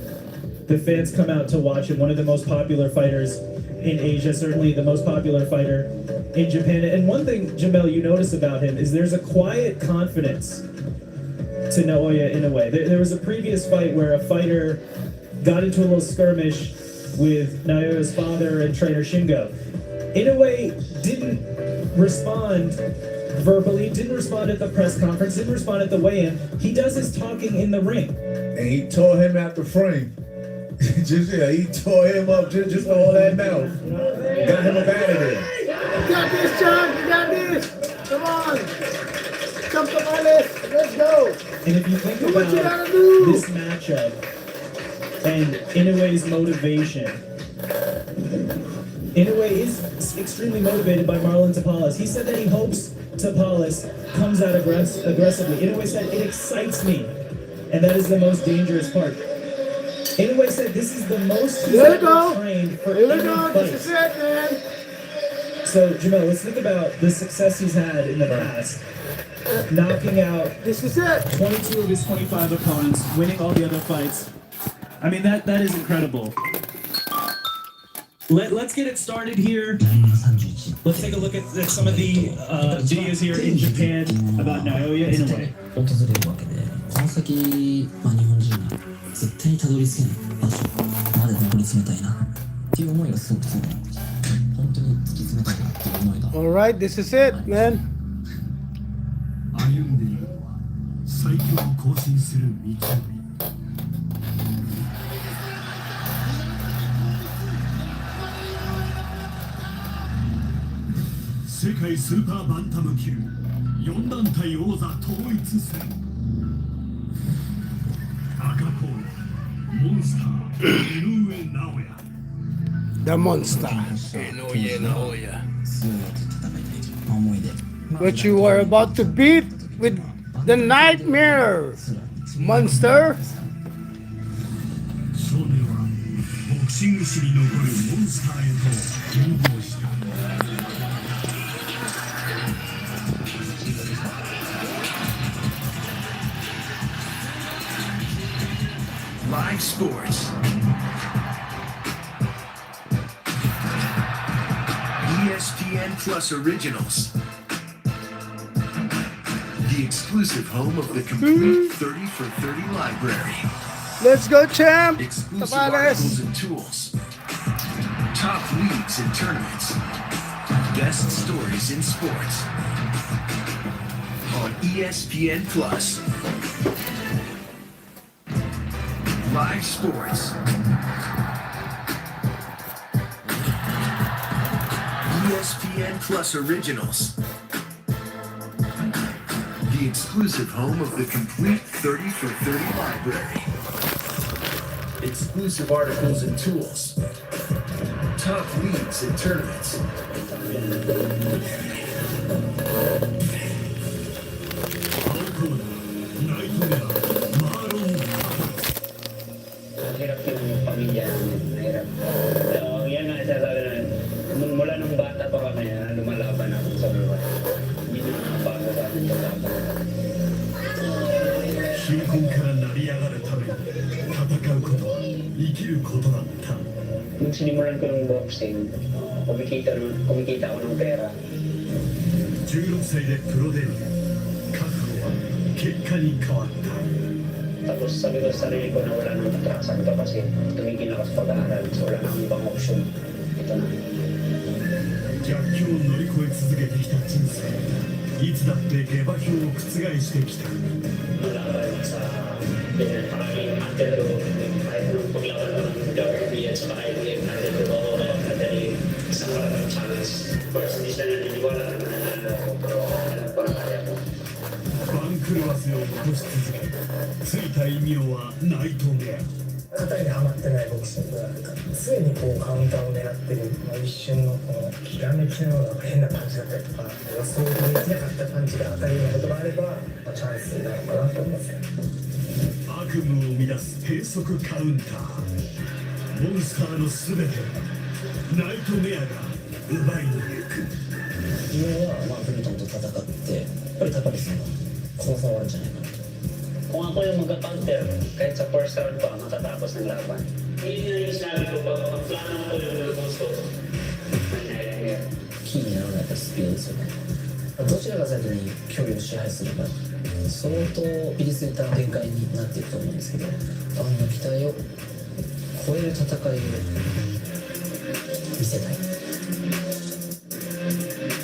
The fans come out to watch him. One of the most popular fighters in Asia, certainly the most popular fighter in Japan. And one thing, Jamel, you notice about him is there's a quiet confidence to Naoya Inoue. There was a previous fight where a fighter got into a little skirmish with Naoya's father and trainer Shingo. Inoue didn't respond verbally, didn't respond at the press conference, didn't respond at the weigh-in. He does his talking in the ring. And he tore him out the frame. He tore him up just for all that mouth. Got him up out of there. You got this, John. You got this. Come on. Come to my list. Let's go. And if you think Do what you about gotta do. this matchup and Inoue's motivation, Inoue is extremely motivated by Marlon Tapales. He said that he hopes Tapales comes out aggressively. Inoue said, it excites me, and that is the most dangerous part. Inoue said this is the most he's ever trained for Here we any go. fight. This is it, man. So, Jamel, let's think about the success he's had in the past. Knocking out This is it. 22 of his 25 opponents, winning all the other fights. I mean, that is incredible. Let's get it started here. Let's take a look at some of the videos here in Japan about Naoya Inoue. 訪れるわけで、この先、日本人が絶対にたどり着けない場所まで登り詰めたいなっていう思いがすごく強くなってきて、本当に突き詰めたいなっていう思いが。 Alright, this is it, man. 歩んでいるのは最強を更新する道のり。世界スーパーバンタム級4団体王座統一戦。赤コーナーモンスター井上尚弥。 The monster. Inoue Naoya. 強い戦いたい思いで。 But you are about to beat with the nightmare. Monster. 少年はボクシング史に残るモンスターへと変貌した。 Live sports. ESPN Plus Originals. The exclusive home of the complete 30 for 30 library. Let's go, champ. Exclusive Tapales. articles and tools. Top leagues and tournaments. Best stories in sports. On ESPN Plus. Live sports. ESPN Plus Originals. The exclusive home of the complete 30 for 30 library. Exclusive articles and tools. Top leagues and tournaments. Hirap yung pamilya namin, mahirap. So, yan nga sasabi namin. Mula nung bata pa kami, lumalaban ako sa buhay. Hindi na nakapasa sa atin sa laban. 貧困から成り上がるために戦うことは生きることだった。 Nung sinimulan ko ng boxing, kumikita ako ng pera. 16歳でプロデビュー。覚悟は結果に変わった。 Tapos sabi ko sa sarili ko na wala nang atrasan ito kasi tumigil ako sa pag-aaral. So wala nang ibang option. Ito na. 逆境乗り越え続けてきた人生、いつだって下馬評を覆してきた。dengan pengalaman ada itu pengalaman dari dia sebagai ada itu dari seorang challenge persen di luar perayaan 番狂わせを残し続け、ついた異名はナイトメア。肩にはまってないボクシングが常にこうカウンターを狙ってる、一瞬のこのきらめきのような変な感じだったりとか、予想できなかったパンチが当たるようなことがあれば、チャンスになるかなと思います。悪夢を生み出す変則カウンター、モンスターのすべてをナイトメアが奪いに行く。夢はブルトンと戦ってやっぱりタパレスの可能性はあるんじゃないかなと。Kung ako yung magka-counter, kahit sa first round pa, matatapos ng laban. Yun yung sinabi ko, pag plano ko yung lubos ko,キーになるのはやっぱスピードですよね。どちらが先に距離を支配するか、相当ピリついた展開になっていくと思うんですけど、ファンの期待を超える戦いを見せたい。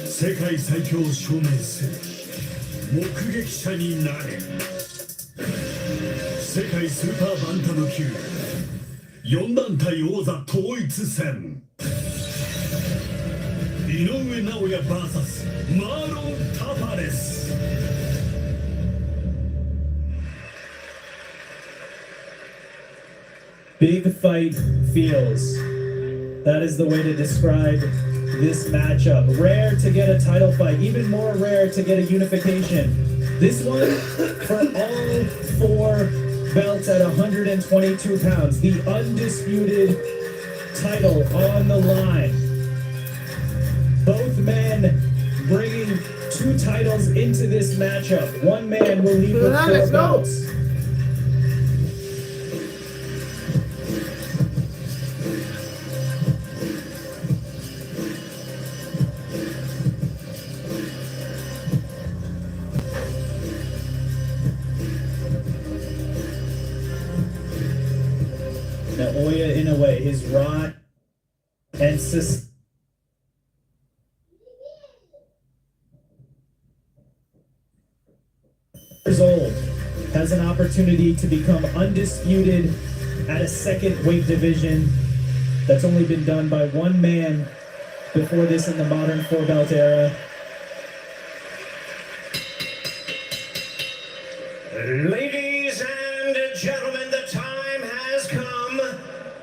世界最強を証明する目撃者になれ。世界スーパーバンタム級4団体王座統一戦、井上尚弥 VS マーロン・タパレス。Big fight feels. That is the way to describe this matchup. Rare to get a title fight, even more rare to get a unification. This one for all four belts at 122 pounds. The undisputed title on the line. Both men bringing two titles into this matchup. One man will leave with four belts. Now Oya Inoue is raw and years old, has an opportunity to become undisputed at a second weight division. That's only been done by one man before this in the modern four-belt era. Ladies and gentlemen, the time has come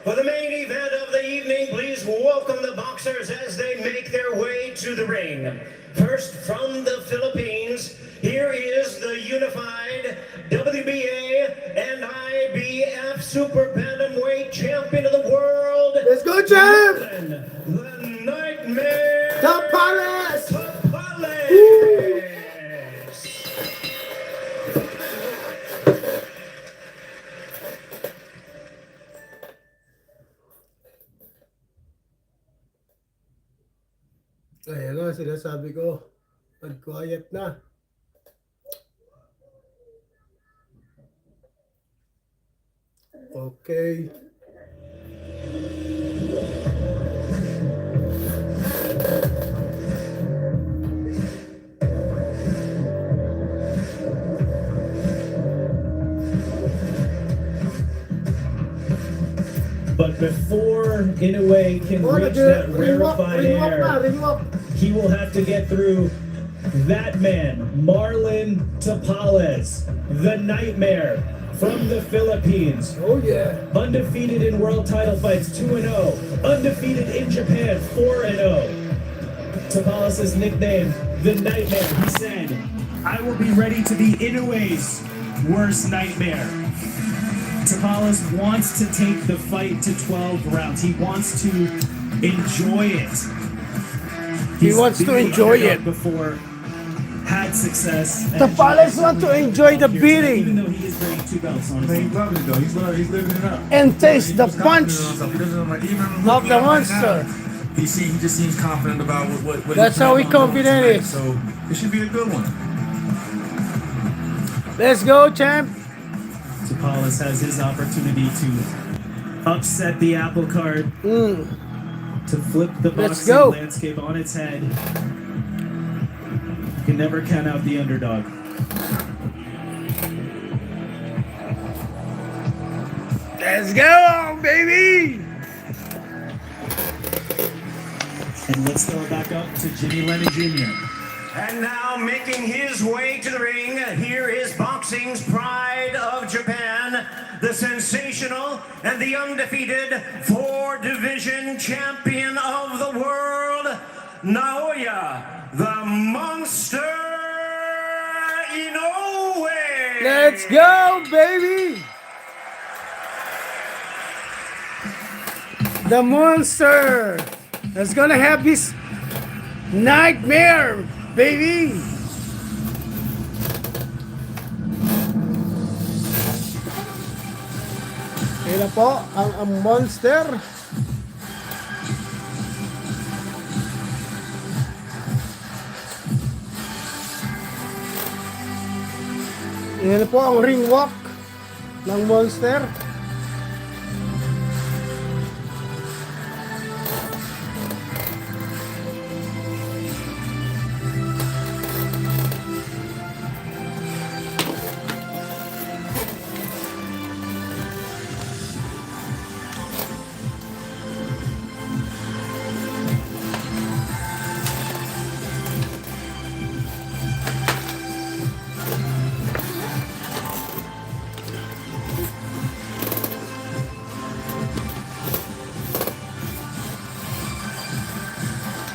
for the main event of the evening. Please welcome the boxers as they make their way to the ring. First, from the Philippines, here is the unified WBA and IBF Super Bantamweight Champion of the world. Let's go, champ! The Nightmare. The Palace! Ayan o, sinasabi ko, mag-quiet na. Okay. But before Inoue can reach that rarefied air, he will have to get through that man, Marlon Tapales, the Nightmare from the Philippines. Oh yeah. Undefeated in world title fights, 2-0. Undefeated in Japan, 4-0. Tapales' nickname, the Nightmare. He said, I will be ready to be Inoue's worst nightmare. Tapales wants to take the fight to 12 rounds. He wants to enjoy it. He wants to enjoy it. Before had success. Tapales wants to enjoy the beating. Even though he is wearing two belts on his He's loving it though. He's living it up. And taste the punch of the monster. He just seems confident about what That's how he confident is. So it should be a good one. Let's go, champ. Tapales has his opportunity to upset the apple cart. to flip the Let's boxing go. landscape on its head. You can never count out the underdog. Let's go, baby! And let's throw it back up to Jimmy Lennon Jr. And now making his way to the ring, here is boxing's pride of Japan, the sensational and the undefeated 4-division champion of the world, Naoya, the Monster Inoue! Let's go, baby! The monster is gonna have his nightmare, baby! Yan na po ang monster. Yan na po ang ring walk ng monster.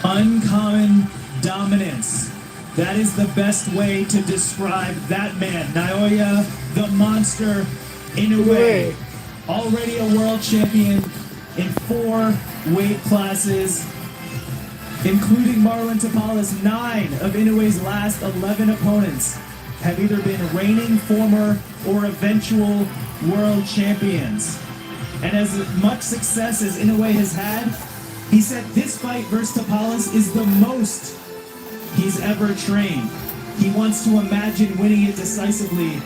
Uncommon dominance. That is the best way to describe that man, Naoya the Monster Inoue. Already a world champion in 4 weight classes, including Marlon Tapales. 9 of Inoue's last 11 opponents have either been reigning, former, or eventual world champions. And as much success as Inoue has had, he said this fight versus Tapales is the most he's ever trained. He wants to imagine winning it decisively.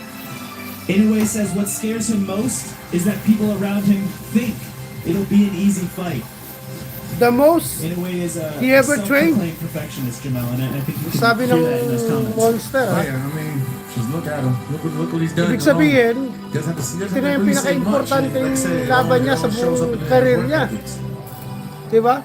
Inoue says what scares him most is that people around him think it'll be an easy fight. The most Inoue is a he ever trained. self-proclaimed perfectionist, Jamal, and I think you can Sabi hear ng that in those comments. monster, Oh, ha? yeah, I mean, just look at him. Look what he's done. Ibig sabihin, Doesn't have to, ito na yung pinaka-importanteng laban niya sa buong career karir niya. Diba?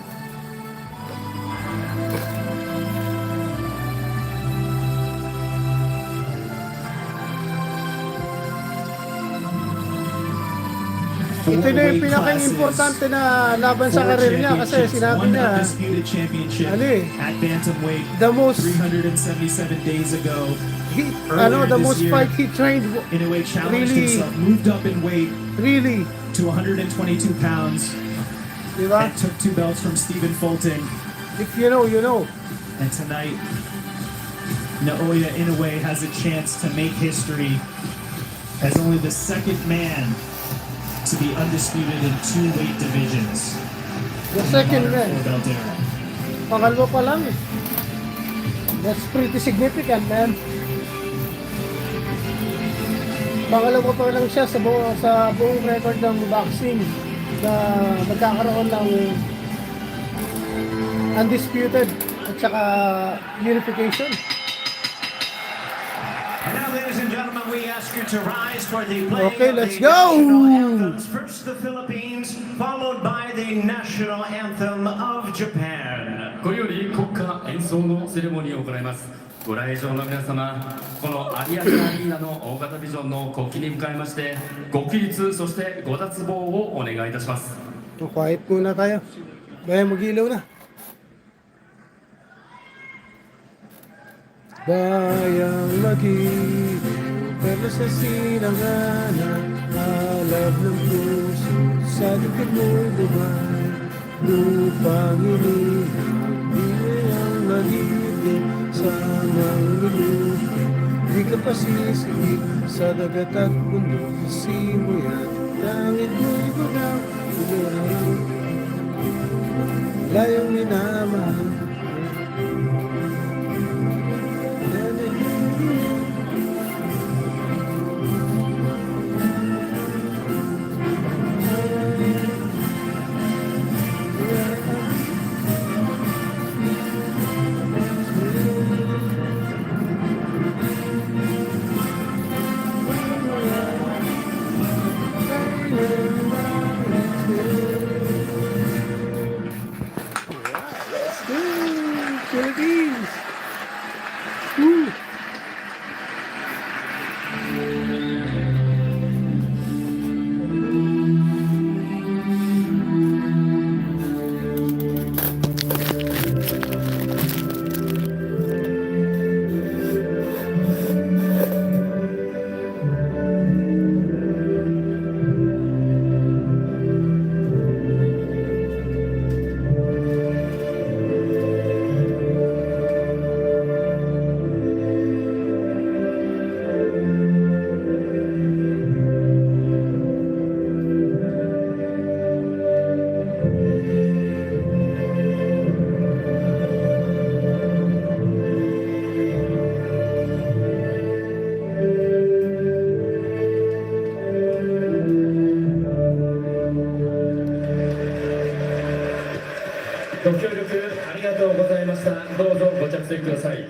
Ito na yung pinaka-importante na laban sa karir niya kasi sinabi niya, undisputed championship ano eh, at bantamweight the most 377 days ago. the most fight he trained Inoue challenged really, himself, moved up in weight really, to 122 pounds, diba? and took 2 belts from Stephen Fulton. If you know, you know. And tonight, Naoya Inoue has a chance to make history as only the second man to be undisputed in 2 weight divisions. The second man. 4-belt era. Pangalawa pa lang. That's pretty significant, man. Pangalawa pa lang siya sa buong record ng boxing na magkakaroon ng undisputed at saka unification. And now, ladies and gentlemen, we ask you to rise for the playing Okay, of let's the go! national anthems. First the Philippines, followed by the national anthem of Japan. これより国歌演奏のセレモニーを行います。ご来場の皆様、この有明アリーナの大型ビジョンの国旗に向かいまして、ご起立、そしてご脱帽をお願いいたします。 Quiet muna tayo. Baya mag-ilaw na. Bayang mag-ibig, pero sa sinanganan, alab ng puso, sa dibdib mo'y dumay, lupang inihaw, bayang mag-ibig, sa mga nilupi, di ka pasisigig, sa dagat at mundo, simoy at langit mo'y gunaw, layong minamahal. ください。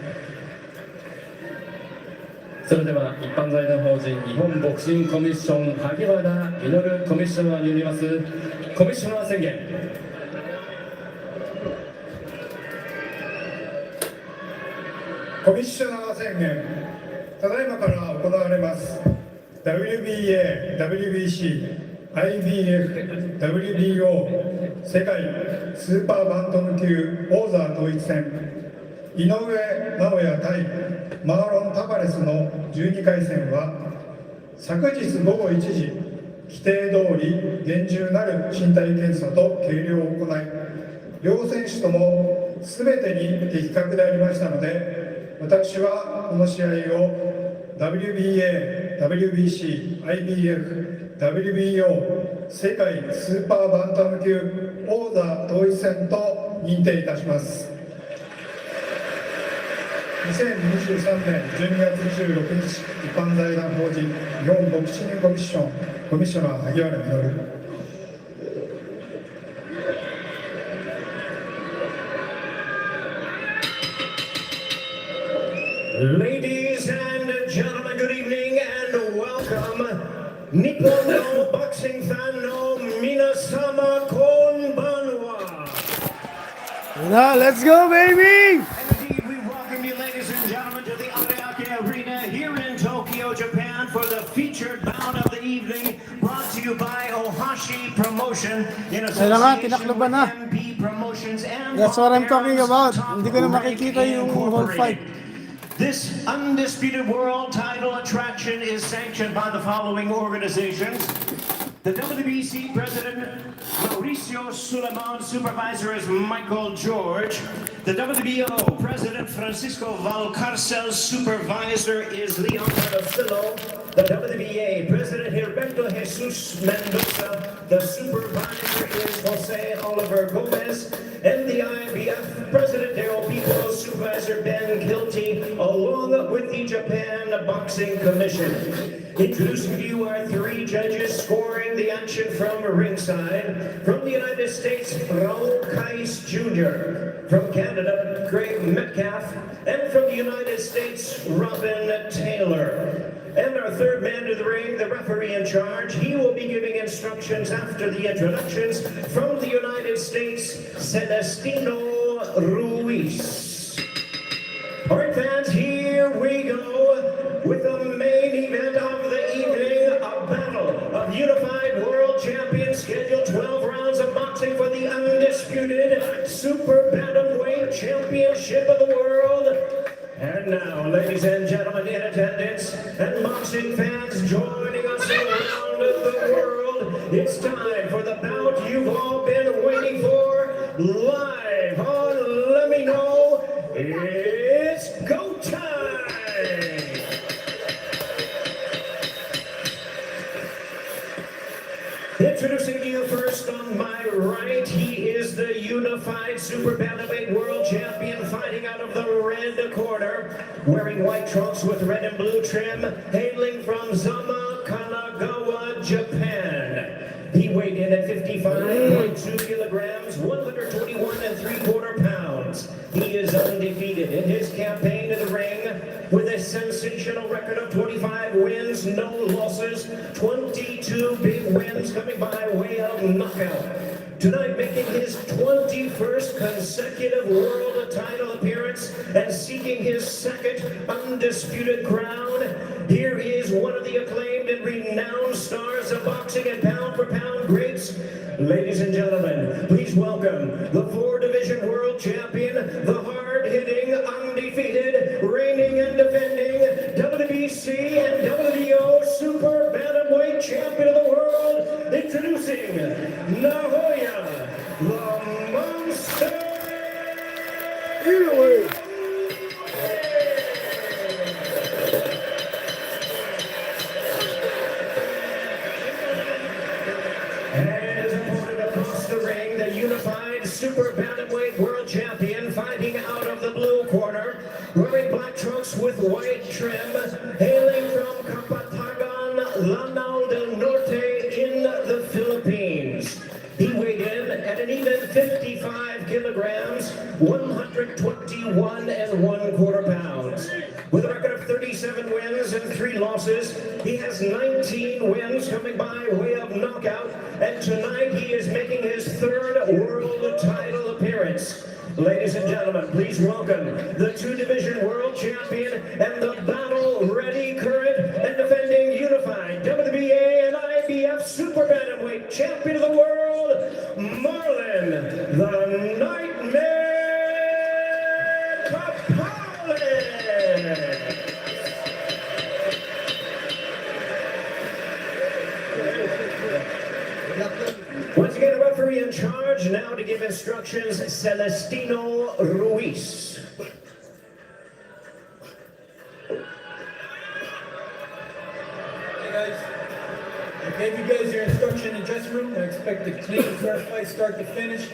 それでは一般財団法人日本ボクシングコミッション萩原稔コミッショナーによりますコミッショナー宣言。コミッショナー宣言。ただいまから行われます WBA、WBC、IBF、WBO 世界スーパーバンタム級王座統一戦井上尚弥対マーロン・タバレスの12回戦は昨日午後1時規定通り厳重なる身体検査と計量を行い両選手とも全てに的確でありましたので私はこの試合を WBA、WBC、IBF、WBO 世界スーパーバンタム級王座統一戦と認定いたします。2023年12月26日一般財団法人日本ボクシングコミッションコミッショナー萩原稔。Ladies and gentlemen, good evening and welcome. Nippon no boxing fan no minasama konbanwa. Let's go, baby! Indeed, we welcome you, ladies and gentlemen, to the Ariake Arena here in Tokyo, Japan, for the featured bout of the evening, brought to you by Ohashi Promotion in association with MP Promotions and That's what I'm talking about. Hindi ko na makikita yung whole fight. This undisputed world title attraction is sanctioned by the following organizations. The WBC President Mauricio Suleiman, Supervisor is Michael George. The WBO President Francisco Valcarcel, Supervisor is Leon Cardosillo. The WBA President Gilberto Jesus Mendoza. The Supervisor is Jose Oliver Gomez. And the IBF President Daryl Pico, Supervisor Ben Kilty, along with the Japan Boxing Commission. Introducing to you our three judges scoring the action from ringside. From the United States, Raul Kais Jr. From Canada, Greg Metcalf. And from the United States, Robin Taylor. And our third man to the ring, the referee in charge, he will be giving instructions after the introductions from the United States, Celestino Ruiz. All right, fans, here we go with the main event of the evening, a battle of unified world champions, scheduled 12 rounds of boxing for the undisputed Super Bantamweight Championship of the world. And now, ladies and gentlemen in attendance, and boxing fans joining us around the world, it's time for the bout you've all been waiting for, live on Let Me Know. It's go time! Introducing you first on my right, he is the unified Super Bantamweight World Champion, fighting out of the red corner, wearing white trunks with red and blue trim, hailing from Zama, Kanagawa, Japan. He weighed in at 55.2 kilograms, 121 3/4 pounds. He is undefeated in his campaign in the ring, with a sensational record of 25 wins, no losses, 22 big wins coming by way of knockout. Tonight making his 21st consecutive world title appearance and seeking his second undisputed crown, here is one of the acclaimed and renowned stars of boxing and pound-for-pound greats. Ladies and gentlemen, please welcome the 4-division world champion, the hard-hitting, undefeated, reigning and defending WBC and WBO Super Bantamweight Champion of the world, introducing Naoya, the Monster. Super Bantamweight World Champion, fighting out of the blue corner, wearing black trunks with white trim, hailing from Kapatagan, Lanao del Norte in the Philippines. He weighed in at an even 55 kilograms, 121 1 and 3 losses. He has 19 wins coming by way of knockout. And tonight he is making his 3rd world title appearance. Ladies and gentlemen, please welcome the 2-division world champion and the battle-ready current and defending unified WBA and IBF super bantamweight champion of the world, Marlon the Nightmare Papale. Once again, a referee in charge now to give instructions, Celestino Ruiz. Hey guys, I gave you guys your instruction in the dressing room. I expect a clean, fair fight, start to finish.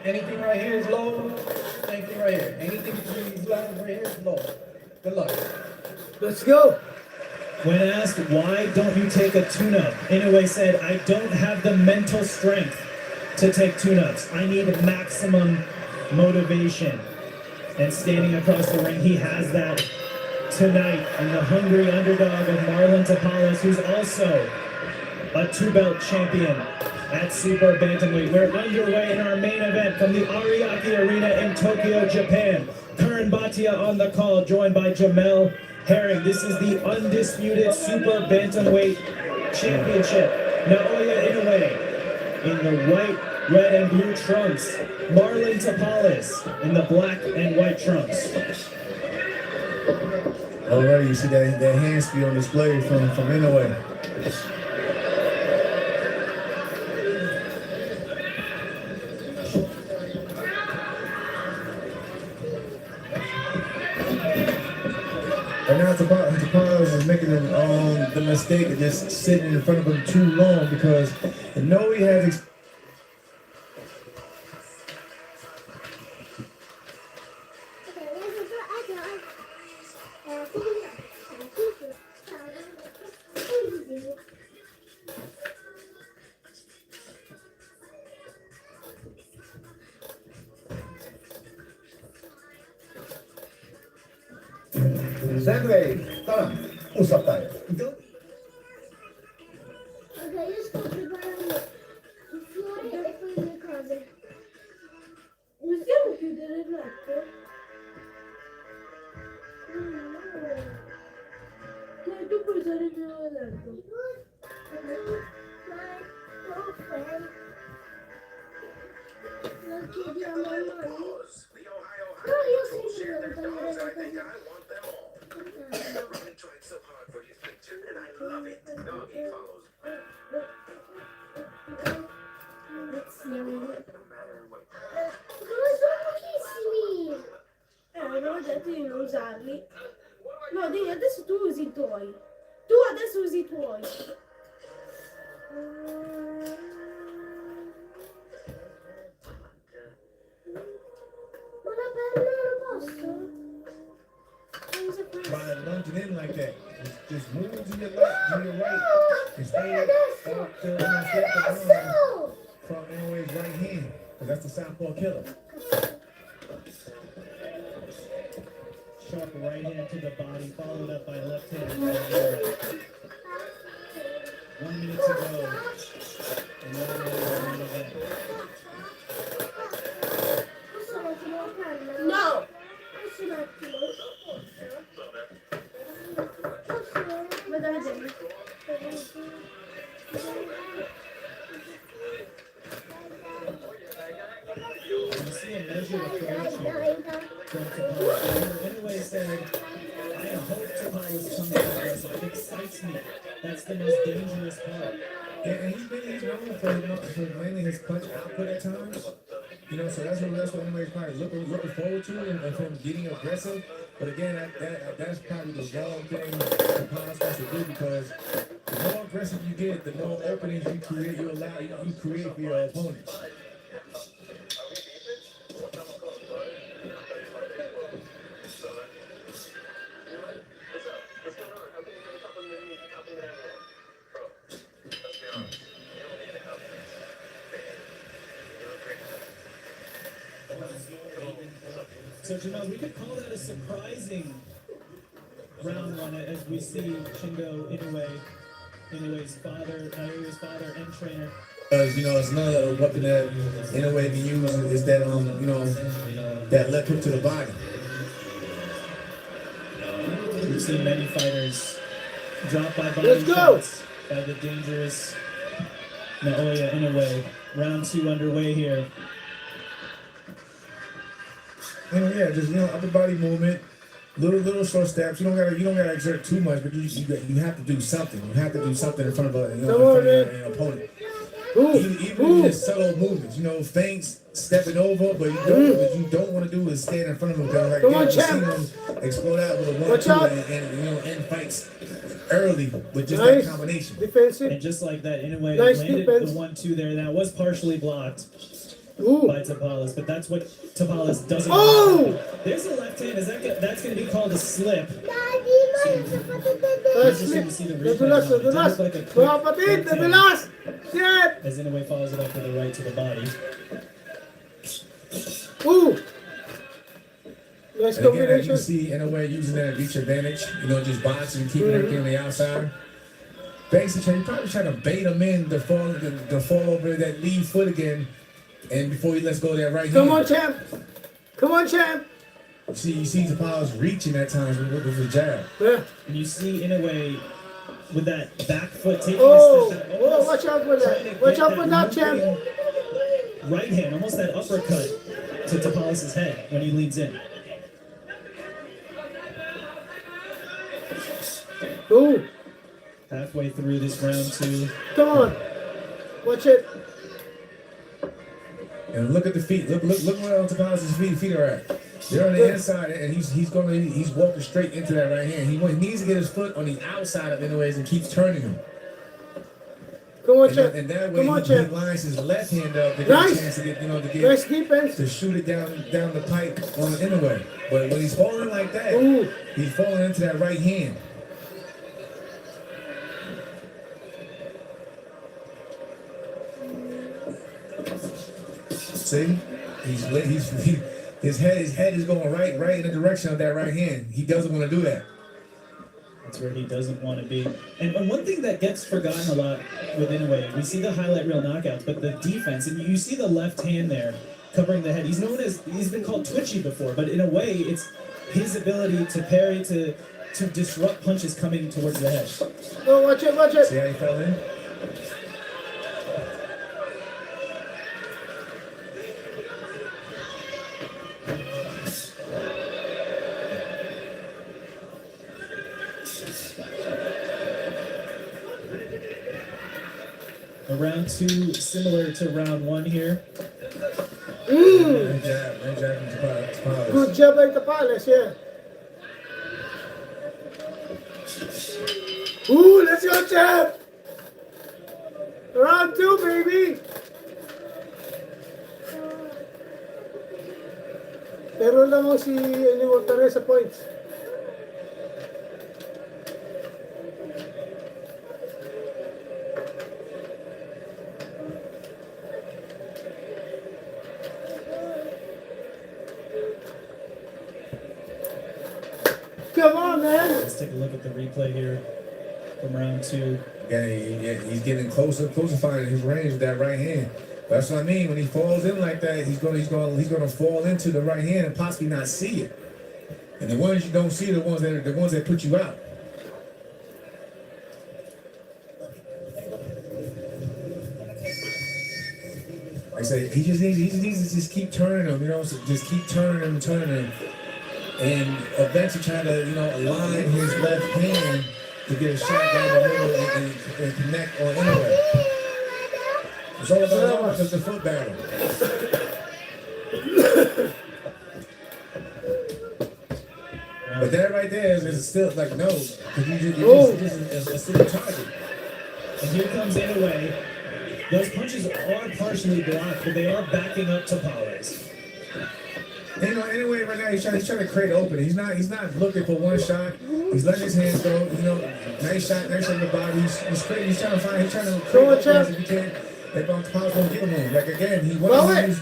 Anything right here is low. Anything right here. Anything between these lines right here is low. Good luck. Let's go. When asked why don't you take a tune-up, Inoue said, I don't have the mental strength to take tune-ups. I need maximum motivation. And standing across the ring, he has that tonight. And the hungry underdog of Marlon Tapales, who's also a 2-belt champion at Super Bantamweight. We're underway in our main event from the Ariake Arena in Tokyo, Japan. Karan Bhatia on the call, joined by Jamel Herring. This is the undisputed Super Bantamweight Championship. Naoya Inoue in the white, red, and blue trunks. Marlon Tapales in the black and white trunks. Already, you see that hand speed on display from Inoue. And now Tapales is making the mistake of just sitting in front of him too long because Inoue has Sempre, tá, usaptaje. Ok, io sto preparando il fiore e poi le cose. Possiamo chiudere il letto? No, tu puoi usare il mio letto. Lo chiediamo a noi? No, io sempre devo togliere le cose. Come sono pochissimi! Avevo detto di non usarli. No, Dani, adesso tu usi i tuoi. Tu adesso usi i tuoi. Ma la penna non posso? by lunging in like that. Just move to your left, to your right, and stay off to the from Inoue's right hand, because that's the southpaw killer. Sharp right hand to the body, followed up by left hand. Right. 1 minute to go. And 1 minute No! Posso un attimo? Vado a vedere. You see a measure of courage here from Tapales. Anyway, said, I hope Tapales comes out aggressive. It excites me. That's the most dangerous part. Yeah, and he's known for mainly his punch output at times. You know, so that's what anybody's probably looking forward to, and from getting aggressive. But again, that's probably the wrong thing the Paz wants to do, because the more aggressive you get, the more openings you create, you create for your opponents. So, Jamal, we could call that a surprising round one as we see Shingo Inoue's father, Naoya's father and trainer. You know, it's another weapon that Inoue can use is that you know, that left hook to the body. We've seen many fighters drop by body shots by the dangerous Naoya Inoue. Round 2 underway here. And yeah, just upper body movement, little short steps. You don't gotta exert too much, but you have to do something. You have to do something in front of an opponent. Even just subtle movements, feints, stepping over, but you don't want to do is stand in front of them because we've seen them explode out with a 1-2 and end fights early with just that combination. Defensive. And just like that, Inoue landed the 1-2 there. That was partially blocked by Tapalas, but that's what Tapalas doesn't want. There's a left hand. That's going to be called a slip. The last. As Inoue follows it up with a right to the body. Ooh. Nice and again, you can see Inoue using that reach advantage, just boxing, keeping everything on the outside. Basically, you probably try to bait him in to fall over that lead foot again, and before he lets go of that right hand. Come on, champ. Come on, champ. You see Tapalas reaching at times with the jab. Yeah. And you see Inoue with that back foot taking a step back. Oh, watch out for that. Watch out for that, champ. Right hand, almost that uppercut to Tapalas' head when he leads in. Ooh. Halfway through this round 2. Come on. Watch it. And look at the feet. Look where Tapalas' feet are at. They're on the inside, and he's walking straight into that right hand. He needs to get his foot on the outside of Inoue's and keeps turning him. Come on, champ. And that way he lines his left hand up to get a chance to get nice defense. To shoot it down the pipe on Inoue. But when he's falling like that, he's falling into that right hand. See, his head is going right in the direction of that right hand. He doesn't want to do that. That's where he doesn't want to be. And one thing that gets forgotten a lot with Inoue, we see the highlight reel knockouts, but the defense, and you see the left hand there covering the head. He's been called twitchy before, but in a way, it's his ability to parry, to disrupt punches coming towards the head. Oh, watch it. See how he fell in? Round 2, similar to round 1 here. Good job from Tapalas. Good job by Tapalas, yeah. Ooh, let's go, champ. Round 2, baby. Pero lang si Inoue sa points. Come on, man. Let's take a look at the replay here from round 2. Yeah, he's getting closer finding his range with that right hand. That's what I mean. When he falls in like that, he's gonna fall into the right hand and possibly not see it. And the ones you don't see are the ones that put you out. Like I say, he just needs to just keep turning them, so just keep turning them. And eventually try to, align his left hand to get a shot down the middle and connect on Inoue. It's all about just a foot battle. But that right there is still like no, because you just a single target. And here comes Inoue. Those punches are partially blocked, but they are backing up Tapalas. Anyway, right now he's trying to create an opening. He's not looking for one shot. He's letting his hands go. Nice shot in the body. He's trying to create openings if he can. If Tapalas won't give him one. Like again, he wants to use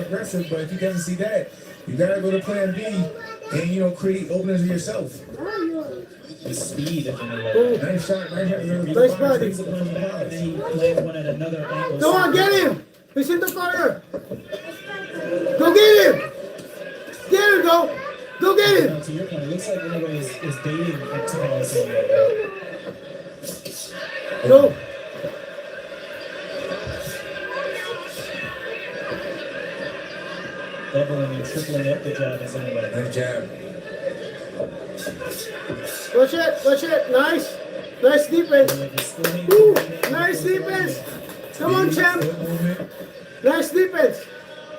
aggressive, but if he doesn't see that, you gotta go to plan B and create openings for yourself. the speed of Ooh. Nice shot, nice shot. Nice body. He's a punch back, and then he landed one at another angle. Go on, get him! He's in the fire! Go get him! Get him, go! Go get him! Now, to your point, it looks like Inoue is dating Tapales. Go! Doubling and tripling up the jab is Inoue. Nice jab. Watch it, nice! Nice defense! Woo! Nice defense! Come on, champ! Nice defense!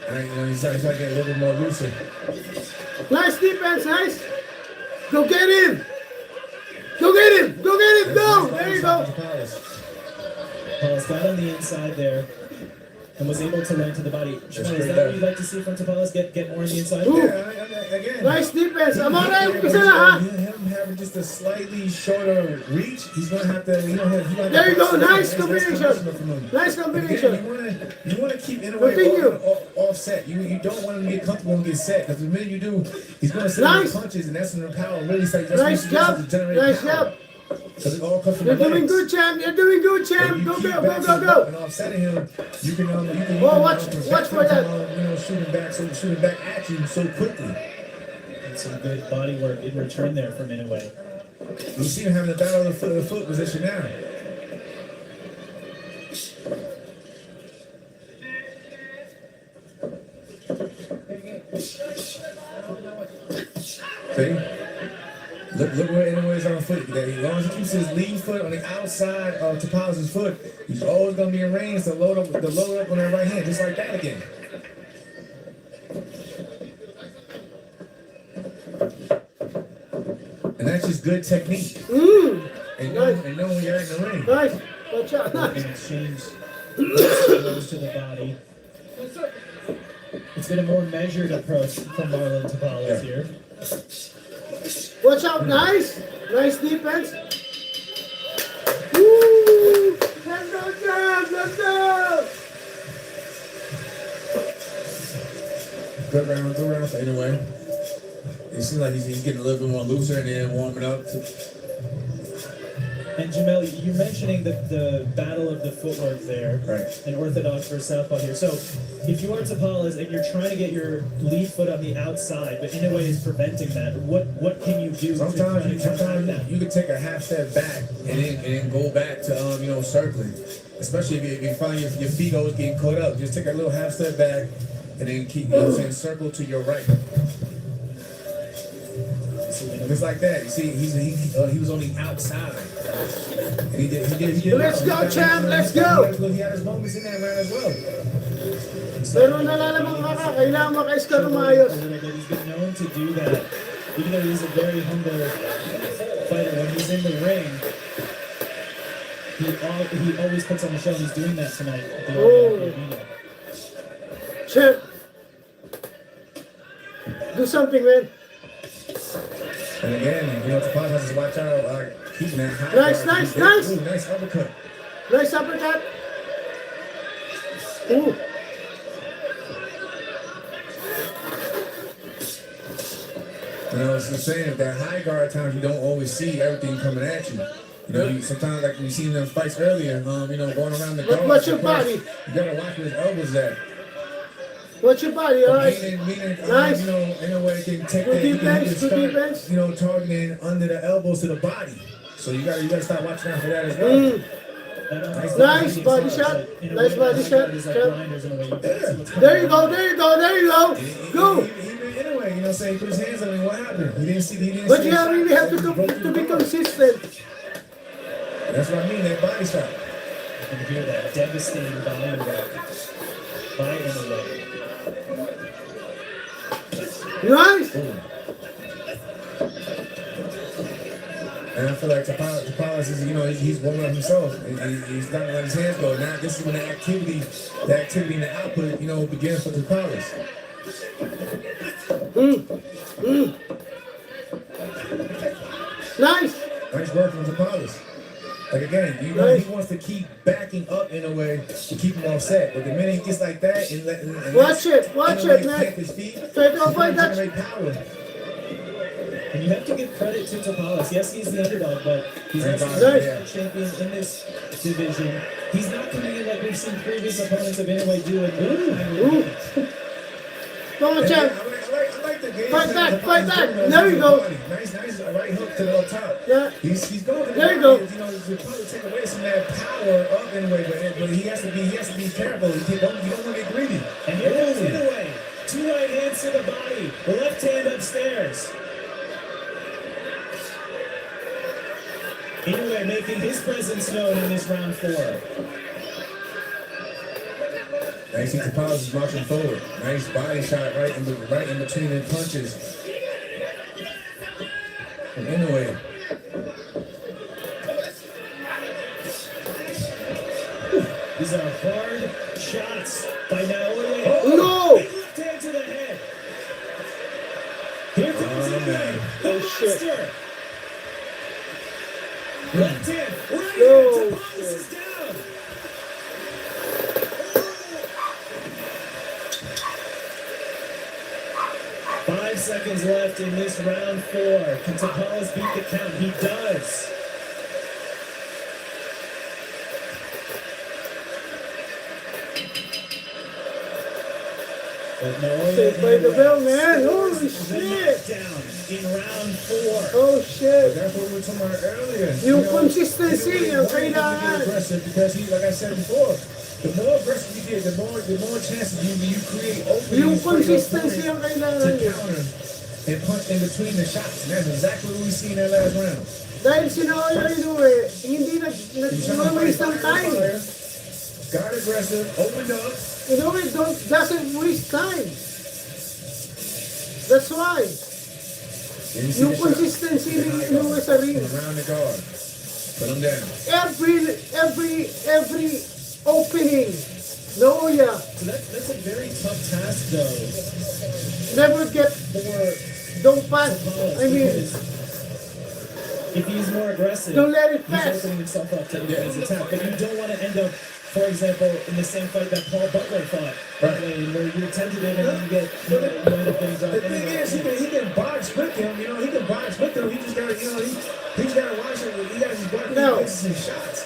He's trying to get a little bit more looser. Nice defense, nice! Go get him! Go get him! Go get him! Go! There you go! Tapales got on the inside there and was able to land to the body. Shimon, is that what you'd like to see from Tapales? Get more on the inside? Ooh. Again. Nice defense! I'm on it! Him having just a slightly shorter reach, he's gonna have to, There you go! Nice combination! Nice combination! You want to keep Inoue offset. You don't want him to get comfortable and get set, because the minute you do, he's gonna set Nice. punches, and that's when the power really starts. Nice job! Nice job! Because it all comes from You're the doing legs. good, champ! You're doing good, champ! Go, go, go, go, go! And offsetting him, you can Oh, watch for that. shooting back at you so quickly. And some good body work in return there from Inoue. You see him having the battle of the foot position now. See? Look where Inoue is on foot. As long as he keeps his lead foot on the outside of Tapales' foot, he's always going to be in range to load up on that right hand, just like that again. And that's just good technique. And know when you're in the ring. Nice! Watch out! Nice! And exchange blows to the body. It's been a more measured approach from Marlon Tapales here. Watch out! Nice! Nice defense! Woo! Let's go, champ! Let's go! Good round for Inoue. It seems like he's getting a little bit more looser and then warming up. And Jamel, you're mentioning the battle of the footwork there, right? And orthodox versus southpaw here. So, if you are Tapales and you're trying to get your lead foot on the outside, but Inoue is preventing that, what can you do? Sometimes you can take a half step back and then go back to circling. Especially if you find your feet always getting caught up, just take a little half step back and then keep circle to your right. Just like that. You see, he was on the outside. And he did Let's go, champ! Let's go! He had his moments in that round as well. Pero nalalamang kailangan maka-score umayos. He's been known to do that. Even though he's a very humble fighter, when he's in the ring, he always puts on the show. He's doing that tonight. Champ! Do something, man. And again, Tapales has to watch out, keeping that high. Nice! Ooh, nice uppercut. Nice uppercut. Ooh. It's the same. That high guard times you don't always see everything coming at you. Sometimes like we seen them fights earlier, going around the guard. Watch your body. You gotta watch where his elbows at. Watch your body, alright? Nice. Inoue can take Good that. defense. Start, targeting under the elbows to the body. So you gotta start watching out for that as well. Nice body shot. Nice body shot. There you go. Go. Anyway, he put his hands on him. What happened? He didn't see. But you really have to be consistent. That's what I mean. That body shot. You can hear that devastating body work by Inoue. Nice. And I feel like Tapales is, he's warming up himself. He's not letting his hands go. Now this is when the activity and the output, begins for Tapales. Nice. Nice work from Tapales. Like again, he wants to keep backing up in a way to keep him offset. But the minute he gets like that and watch it, man. his feet, try to avoid that. And you have to give credit to Tapales. Yes, he's the underdog, but he's also Yeah. the champion in this division. He's not coming in like we've seen previous opponents of Inoue do it. Come on, champ. I like the game. Fight back, fight back. Tapales There you go. Nice right hook to the up top. Yeah. He's going to the There you body, go. you know, he'll probably take away some of that power up anyway, but he has to be careful. You don't want to get greedy. And here goes Inoue. 2 right hands to the body, the left hand upstairs. Inoue making his presence known in this round 4. Now you see Tapales is marching forward. Nice body shot right in between the punches. And Inoue. These are hard shots by Naoya. No! Big left hand to the head. Here comes Inoue. man. The shit. monster. Left hand. Right No, hand. Tapales is down. 5 seconds left in this round 4. Can Tapales beat the count? He does. But They played the bell, man. Holy shit. Down in round 4. Oh, shit. That's what we were talking about earlier. Yung You know, consistency, ang Inoue wanted to kailangan. be aggressive because he, like I said before, the more aggressive you get, the more chances you create openings. Yung for your consistency ang opponent kailangan to niya. counter and punch in between the shots. And that's exactly what we seen in that last round. Dahil si Naoya Inoue, hindi nag-waste ng time. Got aggressive, opened up. Inoue doesn't waste time. That's why. And you see Yung the shot. consistency ni Inoue sa ring. Around the guard. Put him down. Every opening, Naoya So that's a very tough task, though. never get, don't pass, Tapales, I mean, because if he's more aggressive, don't let it he's pass. opening himself up to Inoue's attack. But you don't want to end up, for example, in the same fight that Paul Butler fought, right? Where you're tentative and then you end up getting dropped. The thing is, he can box with him. You know, he can box with him. He just gotta, you know, he's gotta watch it. He gotta just block his shots.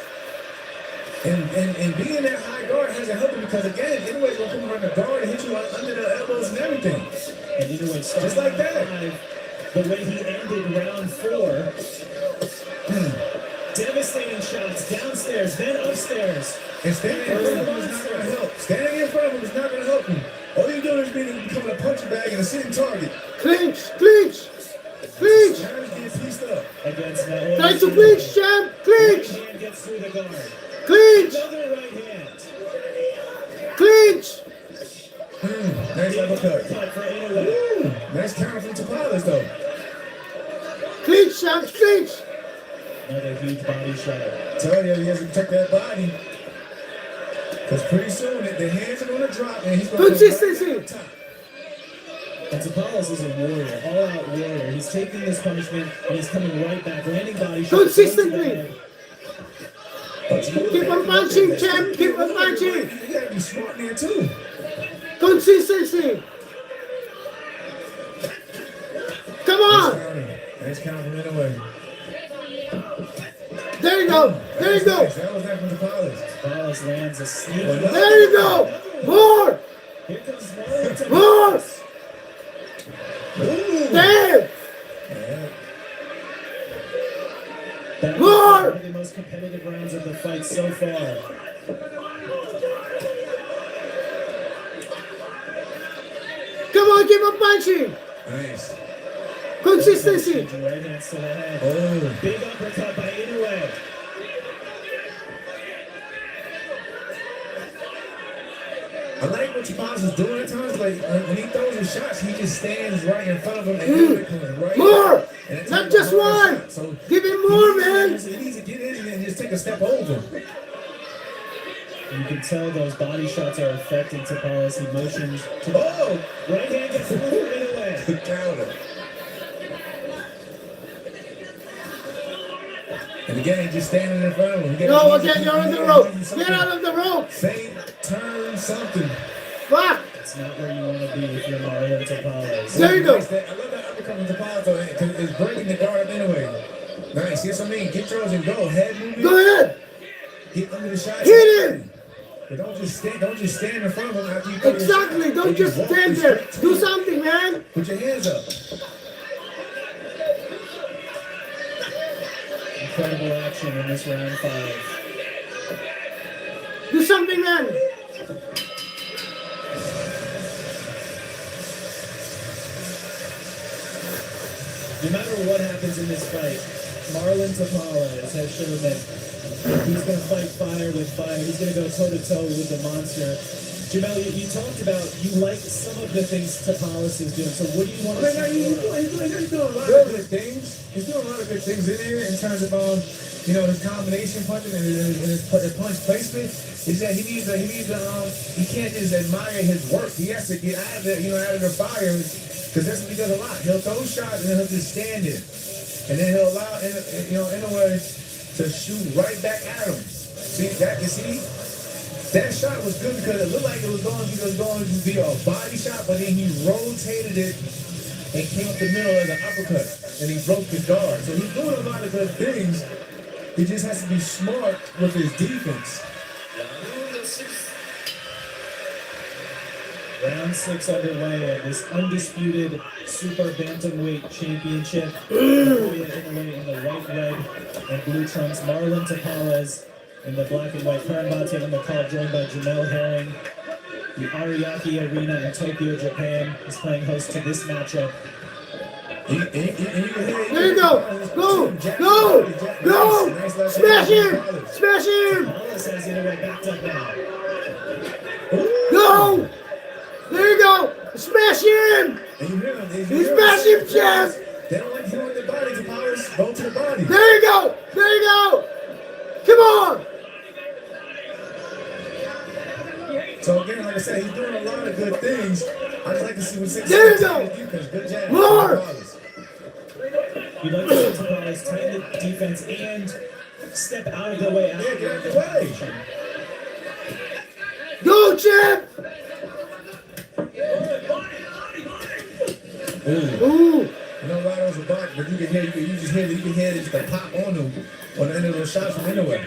And being that high guard hasn't helped him because again, Inoue's gonna come around the guard and hit you under the elbows and everything. And Inoue Just like that. The way he ended round 4. Devastating shots downstairs, then upstairs. And standing in front of him is not gonna help. Standing in front of him is not gonna help him. All you're doing is becoming a punch bag and a sitting target. Clinch, clinch, clinch. Trying to get pieced up. Against Naoya. Try to clinch, champ, clinch, Right hand gets through the guard. clinch, Another right hand. clinch. Nice uppercut. Cut for Inoue. Nice counter from Tapales though. Clinch, champ, clinch. Another huge body shot. Tell you, he has to protect that body. Because pretty soon the hands are going to drop and he's going to Consistency. And Tapales is a warrior, all-out warrior. He's taking this punishment and he's coming right back, landing body shots. Consistently. Keep on punching, champ, keep on punching. You got to be smart there too. Consistency. Come on. Nice counter from Inoue. There you go. There you go. That was that from Tapales. Tapales lands a sneaky. There you go. More. Here comes Naoya. More. There. That was More. one of the most competitive rounds of the fight so far. Come on, keep on punching. Nice. Consistency. Right hands to the head. Oh. Big uppercut by Inoue. I like what Tapales is doing at times. Like when he throws his shots, he just stands right in front of him and Inoue comes right. More. And it's Not like just a hard one. shot. So Give him more, man. He needs to get in and just take a step over. You can tell those body shots are affecting Tapales. He motions to the right hand gets through Inoue. Good counter. And again, he's just standing in front of him. No, again, you're on the rope. Get out of the rope. Feint, turn, something. Fuck. It's not where you want to be if you're Mario Tapales. There you go. I love that uppercut from Tapales though, because it's breaking the guard Nice. Get some in. Get yours and go. Head movement. Go ahead. Get under the shot. Hit him. But don't just stand in front of him after you throw your Exactly. shot. Don't just stand there. Do something, man. Put your hands up. Incredible action in this round 5. Do something, man. No matter what happens in this fight, Marlon Tapales has shown that he's going to fight fire with fire. He's going to go toe-to-toe with the monster. Jamel, you talked about you like some of the things Tapales is doing. So what do you want to see? He's doing a lot of good things. He's doing a lot of good things in there in terms of his combination punching and his punch placement. Is that he can't just admire his work. He has to get out of the fire, because that's what he does a lot. He'll throw shots and then he'll just stand there, and then he'll allow Inoue to shoot right back at him. That shot was good because it looked like it was going to be a body shot, but then he rotated it and came up the middle as an uppercut, and he broke the guard. So he's doing a lot of good things. He just has to be smart with his defense. Round 6 underway of this undisputed Super Bantamweight Championship. Naoya Inoue in the white, red, and blue trunks. Marlon Tapales in the black and white. Karanbate on the call, joined by Jamel Herring. The Ariake Arena in Tokyo, Japan is playing host to this matchup. There you go. Go. Smash him. Tapales has Inoue backed up now. Go. There you go. Smash him. He smashed him, Jeff. They don't like him with the body. Tapales go to the body. There you go. Come on. So again, like I said, he's doing a lot of good things. I just like to see what six. There you go. Good jab. More. You'd like to see Tapales tighten the defense and step out of the way. Get out of the way. Go, champ. Ooh. I know Lotto's a block, but you can hear it just a pop on him on the end of those shots from Inoue.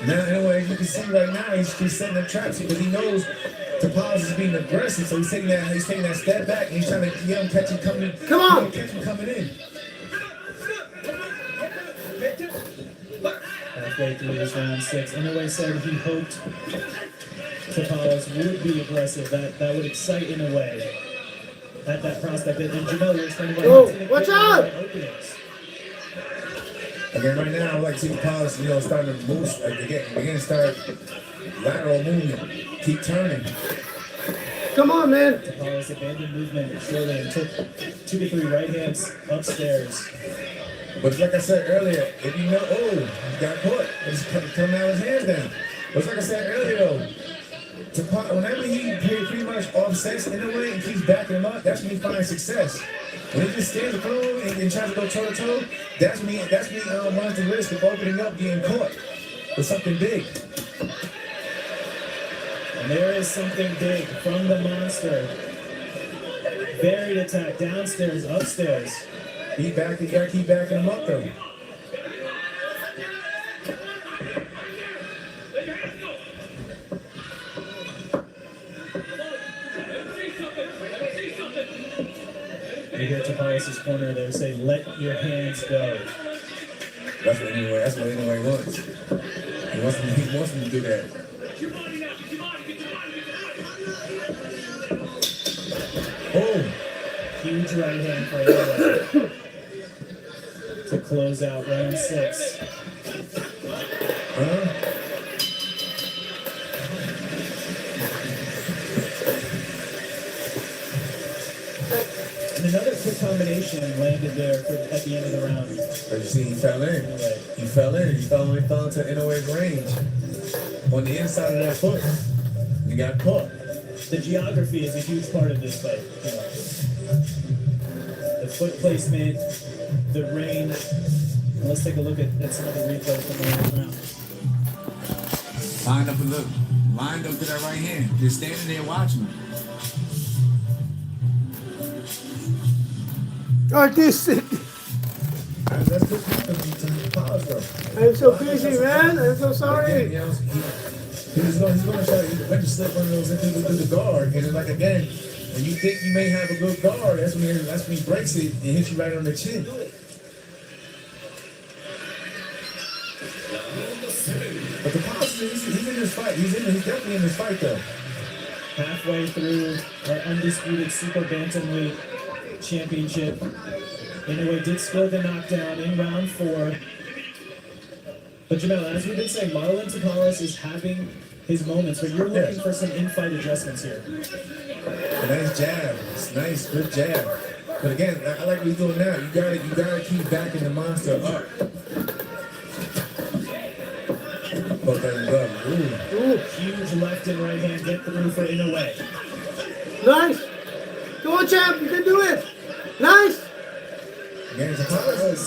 Now, anyway, you can see right now he's setting up traps because he knows Tapales is being aggressive, so he's taking that step back and he's trying to get him catch him coming. Come on, catch him coming in. Halfway through this round 6, Inoue said he hoped Tapales would be aggressive. That would excite Inoue at that prospect. And Jamel, you're explaining what watch out! Again, right now, I would like to see Tapales, starting to move again, start lateral movement, keep turning. Come on, man. Tapales abandoned movement slowly and took 2 to 3 right hands upstairs. But like I said earlier, if you know, he got caught. He's coming out his hands down. But like I said earlier, though, whenever he pretty much offsets Inoue and keeps backing him up, that's when he finds success. When he just stands alone and tries to go toe-to-toe, that's when he runs the risk of opening up, getting caught with something big. And there is something big from the monster. Varied attack, downstairs, upstairs. You gotta keep backing him up, though. You hear Tapales' corner there say, "Let your hands go." That's what Inoue wants. He wants him to do that. Oh! Huge right hand for Inoue to close out round 6. And another quick combination landed there at the end of the round. But you see, he fell in. He fell into Inoue's range on the inside of that foot. He got caught. The geography is a huge part of this fight. The foot placement, the range. And let's take a look at some of the replay from the last round. Lined up to that right hand. Just standing there watching him. Artistic. That's good to pause though. I'm so busy, man. I'm so sorry. You know, he's gonna try to slip one of those into the guard, and then like again, when you think you may have a good guard, that's when he breaks it and hits you right on the chin. But the positive, he's in this fight. He's definitely in this fight though. Halfway through our undisputed super bantamweight championship, Inoue did score the knockdown in round 4. But Jamel, as we've been saying, Marlon Tapales is having his moments, but you're looking for some in-fight adjustments here. A nice jab. It's nice, good jab. But again, I like what he's doing now. You gotta keep backing the monster up. Both that glove. Ooh, huge left and right hand get through for Inoue. Nice. Come on, champ. You can do it. Nice. Again, Tapales,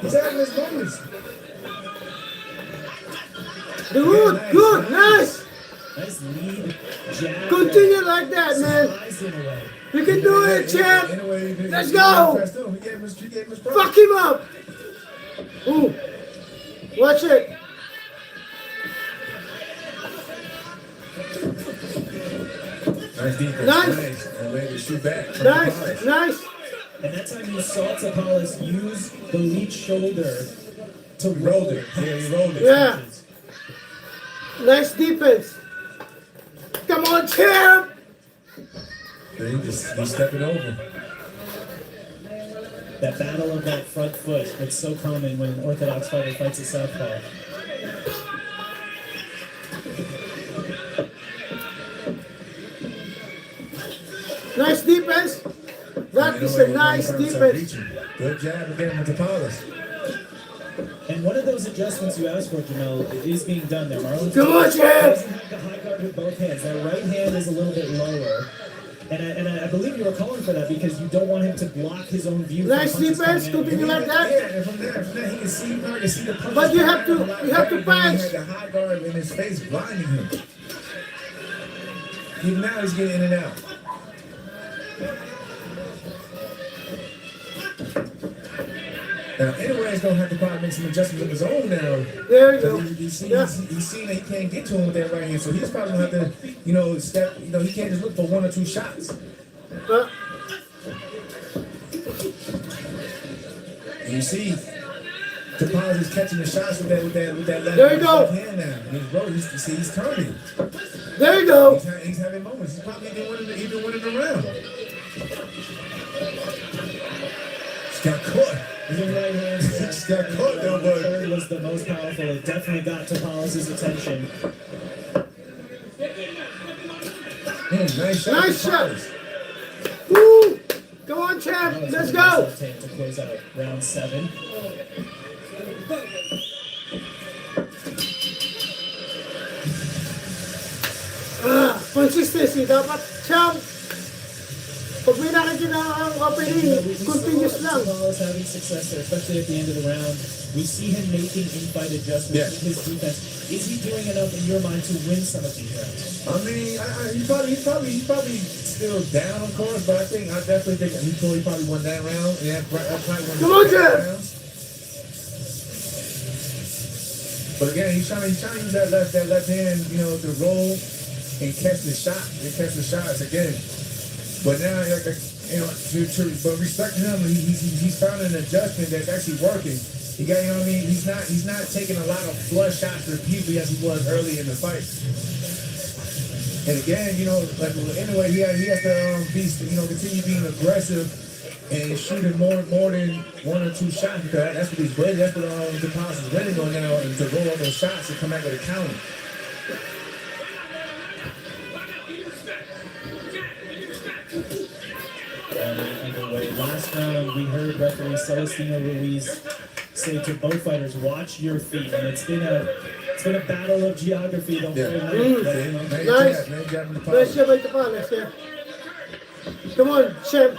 he's having his moments. Good, good, nice. Nice lead jab. Continue like that, man. You can do it, champ. Let's go. Fuck him up. Ooh. Watch it. Nice defense. Nice. And ready to shoot back. Nice, nice. And that time you saw Tapales use the lead shoulder to roll it. Yeah, he rolled it. Yeah. Nice defense. Come on, champ. He's stepping over. That battle of that front foot, it's so common when an orthodox fighter fights a southpaw. Nice defense. That is a nice defense. Good jab again with Tapales. And one of those adjustments you asked for, Jamel, is being done there. Marlon Good jab. doesn't have the high guard with both hands. That right hand is a little bit lower. And I believe you were calling for that because you don't want him to block his own view. Nice defense, continue like that. Yeah, and from there he can see the punches. But you have to punch. He had the high guard in his face blinding him. Even now he's getting in and out. Now, Inoue's gonna have to probably make some adjustments of his own now. There you go. He's seen that he can't get to him with that right hand, so he's probably gonna have to, step. He can't just look for 1 or 2 shots. And you see, Tapales is catching the shots with that left hand now. He's turning. There you go. He's having moments. He's probably even winning the round. He's got caught. The right hand Just got caught though, but third was the most powerful. It definitely got Tapales' attention. Nice shot. Woo. Go on, champ. Let's go. To close out round 7. Consistency. Dapat, champ. Pag may nakikita ang opening, continuous lang. Tapales having success there, especially at the end of the round. We see him making in-fight adjustments in his defense. Is he doing enough in your mind to win some of these rounds? I mean, he's probably still down, of course, but I definitely think he probably won that round. Yeah, probably won that round. But again, he's trying to use that left hand, to roll and catch the shot. And catch the shots again. But now, but respecting him, he's found an adjustment that's actually working. He got, he's not taking a lot of flush shots repeatedly as he was early in the fight. And again, anyway, he has to continue being aggressive and shooting more than 1 or 2 shots, because that's what he's ready. That's what Tapales is ready on now, and to roll all those shots and come back with a counter. Last round, we heard referee Celestino Ruiz say to both fighters, "Watch your feet," and it's been a battle of geography the whole night. Nice. Nice job by Tapales, yeah. Come on, champ.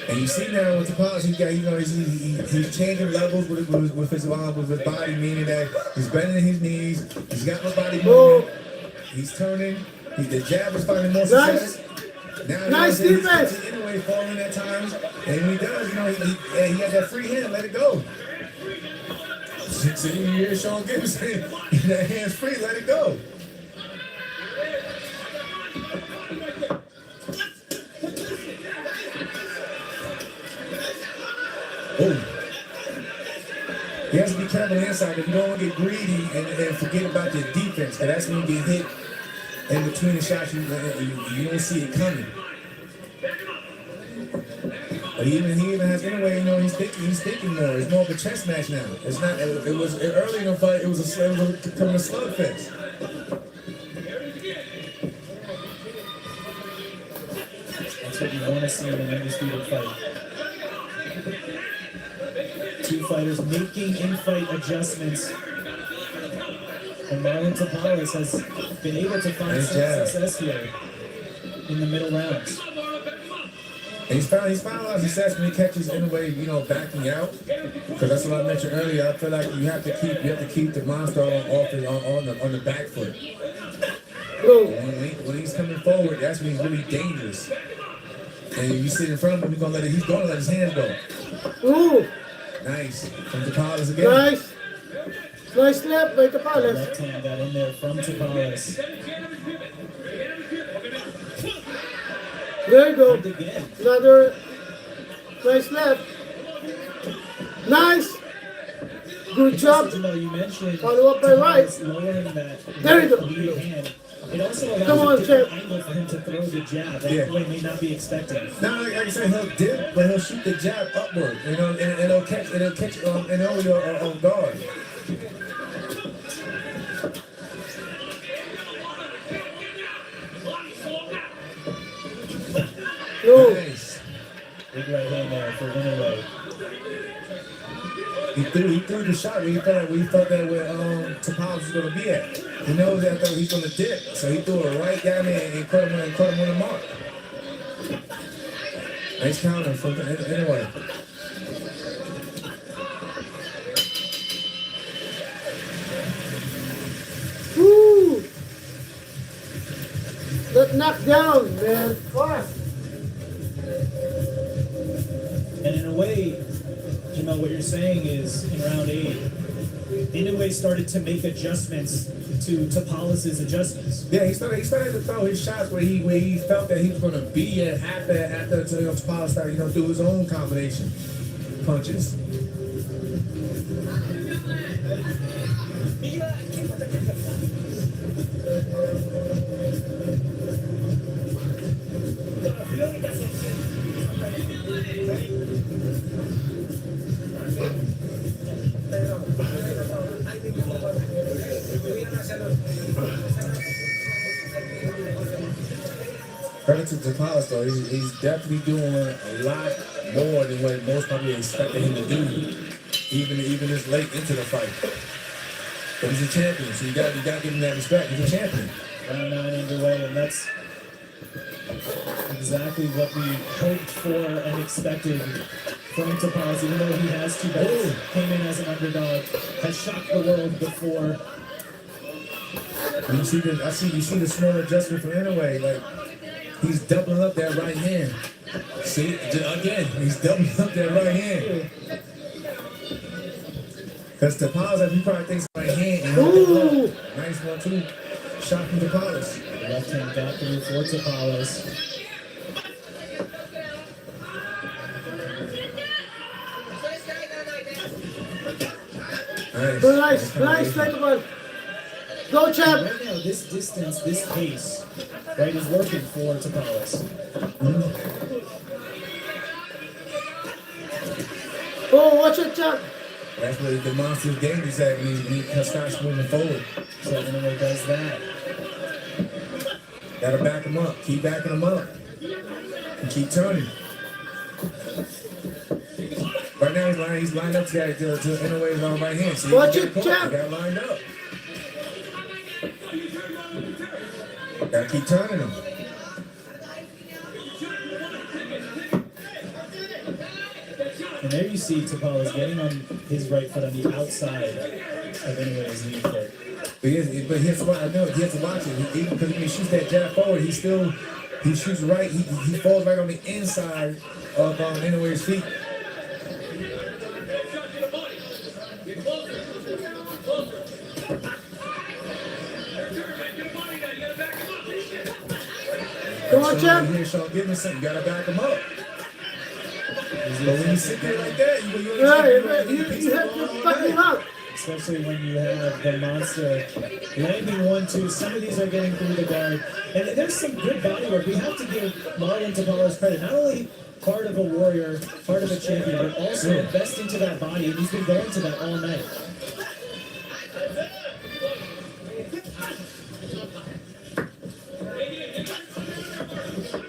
And you see now with Tapales, he's changing levels with his body, meaning that he's bending his knees, he's got my body moving, he's turning. The jab is finding more Nice. success. Now, Nice defense. Anyway, falling at times, and when he does, he has that free hand. Let it go. So you hear Sean Gibbs saying, "That hand's free. Let it go." Oh. You have to be careful inside if you don't want to get greedy and forget about your defense, because that's when you get hit in between the shots. You don't see it coming. But he even has anyway. He's thinking more. It's more of a chess match now. It's not. It was early in the fight. It was becoming a slugfest. That's what you want to see in an undisputed fight. Two fighters making in-fight adjustments. And Marlon Tapales has been able to find some success here in the middle rounds. And he's found a lot of success when he catches anyway, backing out. Because that's what I mentioned earlier. I feel like you have to keep the monster on the back foot. When he's coming forward, that's when he's really dangerous. And you sit in front of him, he's gonna let his hands go. Ooh. Nice. From Tapales again. Nice. Nice slap by Tapales. Left hand got in there from Tapales. There you go. Another nice left. Nice. Good job. You mentioned follow up by right. Lowering that there you go. lead hand. It also allows Come on, a different champ. angle for him to throw the jab that Inoue may not be expecting. Now, like I said, he'll dip, but he'll shoot the jab upward. And it'll catch Inoue on guard. Nice. Big right hand there for Inoue. He threw the shot where he thought that where Tapales was going to be at. He knows that he's going to dip, so he threw it right down there and caught him on the mark. Nice counter from Inoue. Woo! That knockdown, man. Fast. And in a way, Jamel, what you're saying is in round 8, Inoue started to make adjustments to Tapales' adjustments. Yeah, he started to throw his shots where he felt that he was going to be at after Tapales started, do his own combination punches. Credit to Tapales though, he's definitely doing a lot more than what most probably expected him to do, even this late into the fight. But he's a champion, so you got to give him that respect. He's a champion. Round 9 underway, and that's exactly what we hoped for and expected from Tapales, even though he has 2 belts, came in as an underdog, has shocked the world before. And you see the small adjustment from Inoue, like he's doubling up that right hand. See, again, he's doubling up that right hand. Because Tapales, he probably thinks right hand. Ooh. Nice 1-2 shot from Tapales. The left hand got through for Tapales. Nice, like one. Go, champ. Right now, this distance, this pace, right, is working for Tapales. Oh, watch it, champ. That's where the monster's dangerous at when he starts moving forward. So Inoue does that. Gotta back him up. Keep backing him up. And keep turning. Right now he's lined up to Inoue's on right hand. So watch it, champ. Got lined up. Gotta keep turning him. And there you see Tapales getting on his right foot on the outside of Inoue's lead foot. But he has to watch. I know he has to watch it. Even because when he shoots that jab forward, he shoots right. He falls right on the inside of Inoue's feet. Come on, champ. Here, Sean, give me something. You gotta back him up. But when you sit there like that, you have to fuck him up. Especially when you have the monster landing 1-2. Some of these are getting through the guard. And there's some good body work. We have to give Marlon Tavalla's credit. Not only part of a warrior, part of a champion, but also invest into that body. And he's been going to that all night.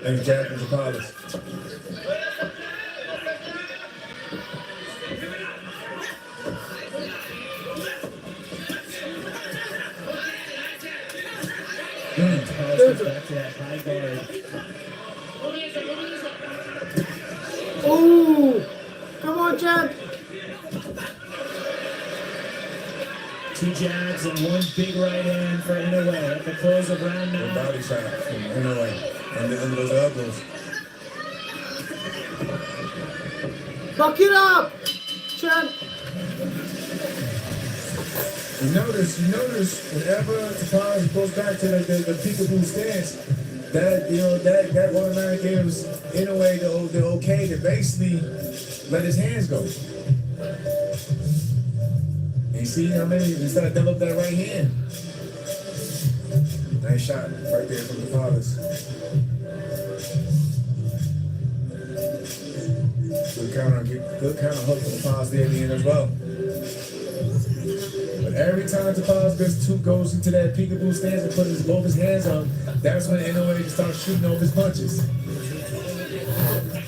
And Jack and Zapalas. Back to that high guard. Ooh! Come on, champ! 2 jabs and 1 big right hand for Inoue at the close of round 9. Body shot from Inoue under those elbows. Fuck it up! Champ! You notice whenever Tapaz goes back to the peekaboo stance, that automatically gives Inoue the okay to basically let his hands go. And you see how many he's got to develop that right hand. Nice shot right there from the fathers. Good counter hook from Tapaz there at the end as well. But every time Tapaz goes into that peekaboo stance and puts both his hands up, that's when Inoue starts shooting off his punches.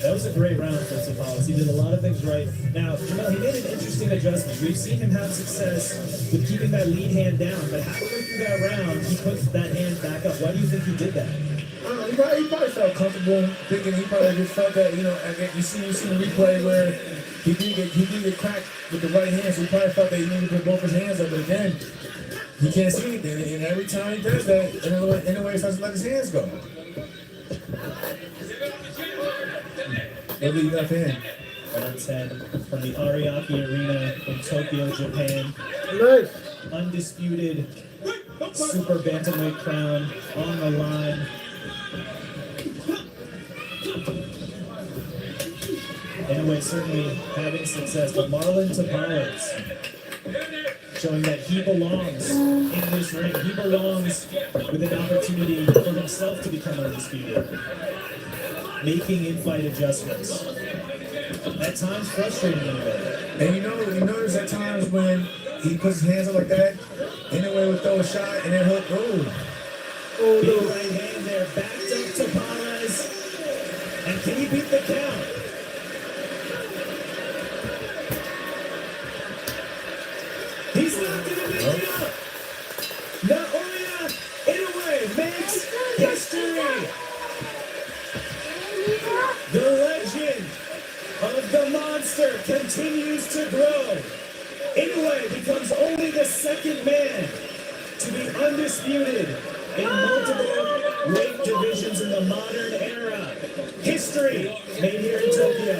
That was a great round for Tapaz. He did a lot of things right. Now, Jamel, he made an interesting adjustment. We've seen him have success with keeping that lead hand down, but halfway through that round, he puts that hand back up. Why do you think he did that? He probably felt comfortable thinking he probably just felt that, again, you see the replay where he did get cracked with the right hand, so he probably felt that he needed to put both his hands up, but again, he can't see anything, and every time he does that, Inoue he starts to let his hands go. Every left hand. Round 10 from the Ariake Arena in Tokyo, Japan. Nice. Undisputed super bantamweight crown on the line. Anyway, certainly having success, but Marlon Tavalla's showing that he belongs in this ring. He belongs with an opportunity for himself to become undisputed. Making in-fight adjustments. At times frustrating Inoue. And you notice at times when he puts his hands up like that, Inoue would throw a shot and then hook. Oh, big right hand there, backed up to Palez. And can he beat the count? He's locking it up. Naoya Inoue makes history. The legend of the monster continues to grow. Inoue becomes only the second man to be undisputed in multiple weight divisions in the modern era. History made here in Tokyo.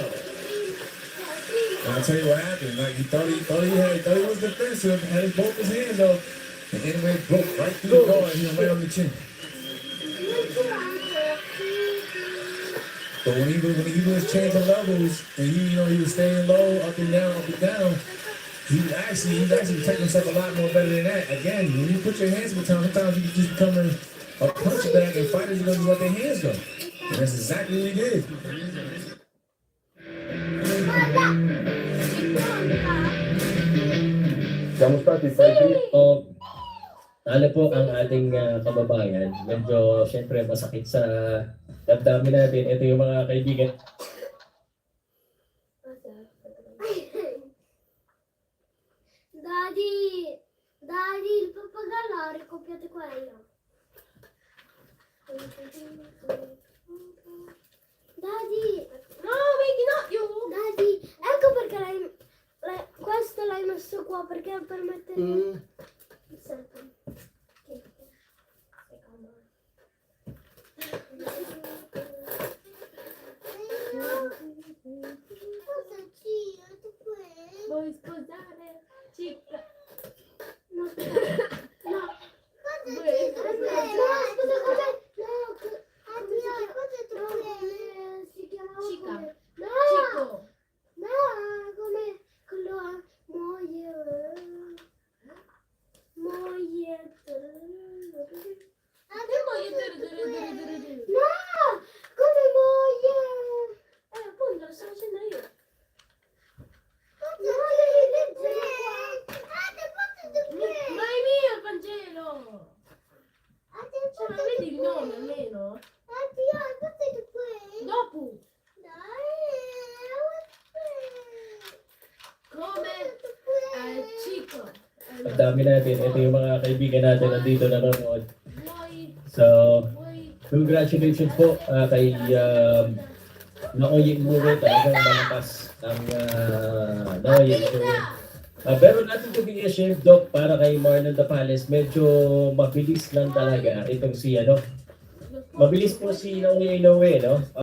I'll tell you what happened. Like he thought he was defensive, had both his hands up, and Inoue broke right through the guard, right on the chin. But when he was changing levels, and he was staying low, up and down, he was actually protecting himself a lot more better than that. Again, when you put your hands up, sometimes you can just become a punch bag, and fighters are going to just let their hands go. And that's exactly what he did. Kamusta si Frankie? Ano po ang ating kababayan? Medyo siyempre masakit sa damdamin natin. Ito yung mga kaibigan. Daddy, il pappagallo, ricopiate quello. Daddy, no, vedi, no, io. Daddy, ecco perché questo l'hai messo qua, perché per mettere il selfie. dami natin. Ito yung mga kaibigan natin nandito nanonood. So, congratulations po kay Naoyi Inoue. Talagang malakas ang Naoyi Inoue. Pero natin to be ashamed, Doc, para kay Marlon Dapales, medyo mabilis lang talaga itong si Mabilis po si Naoyi Inoue, no?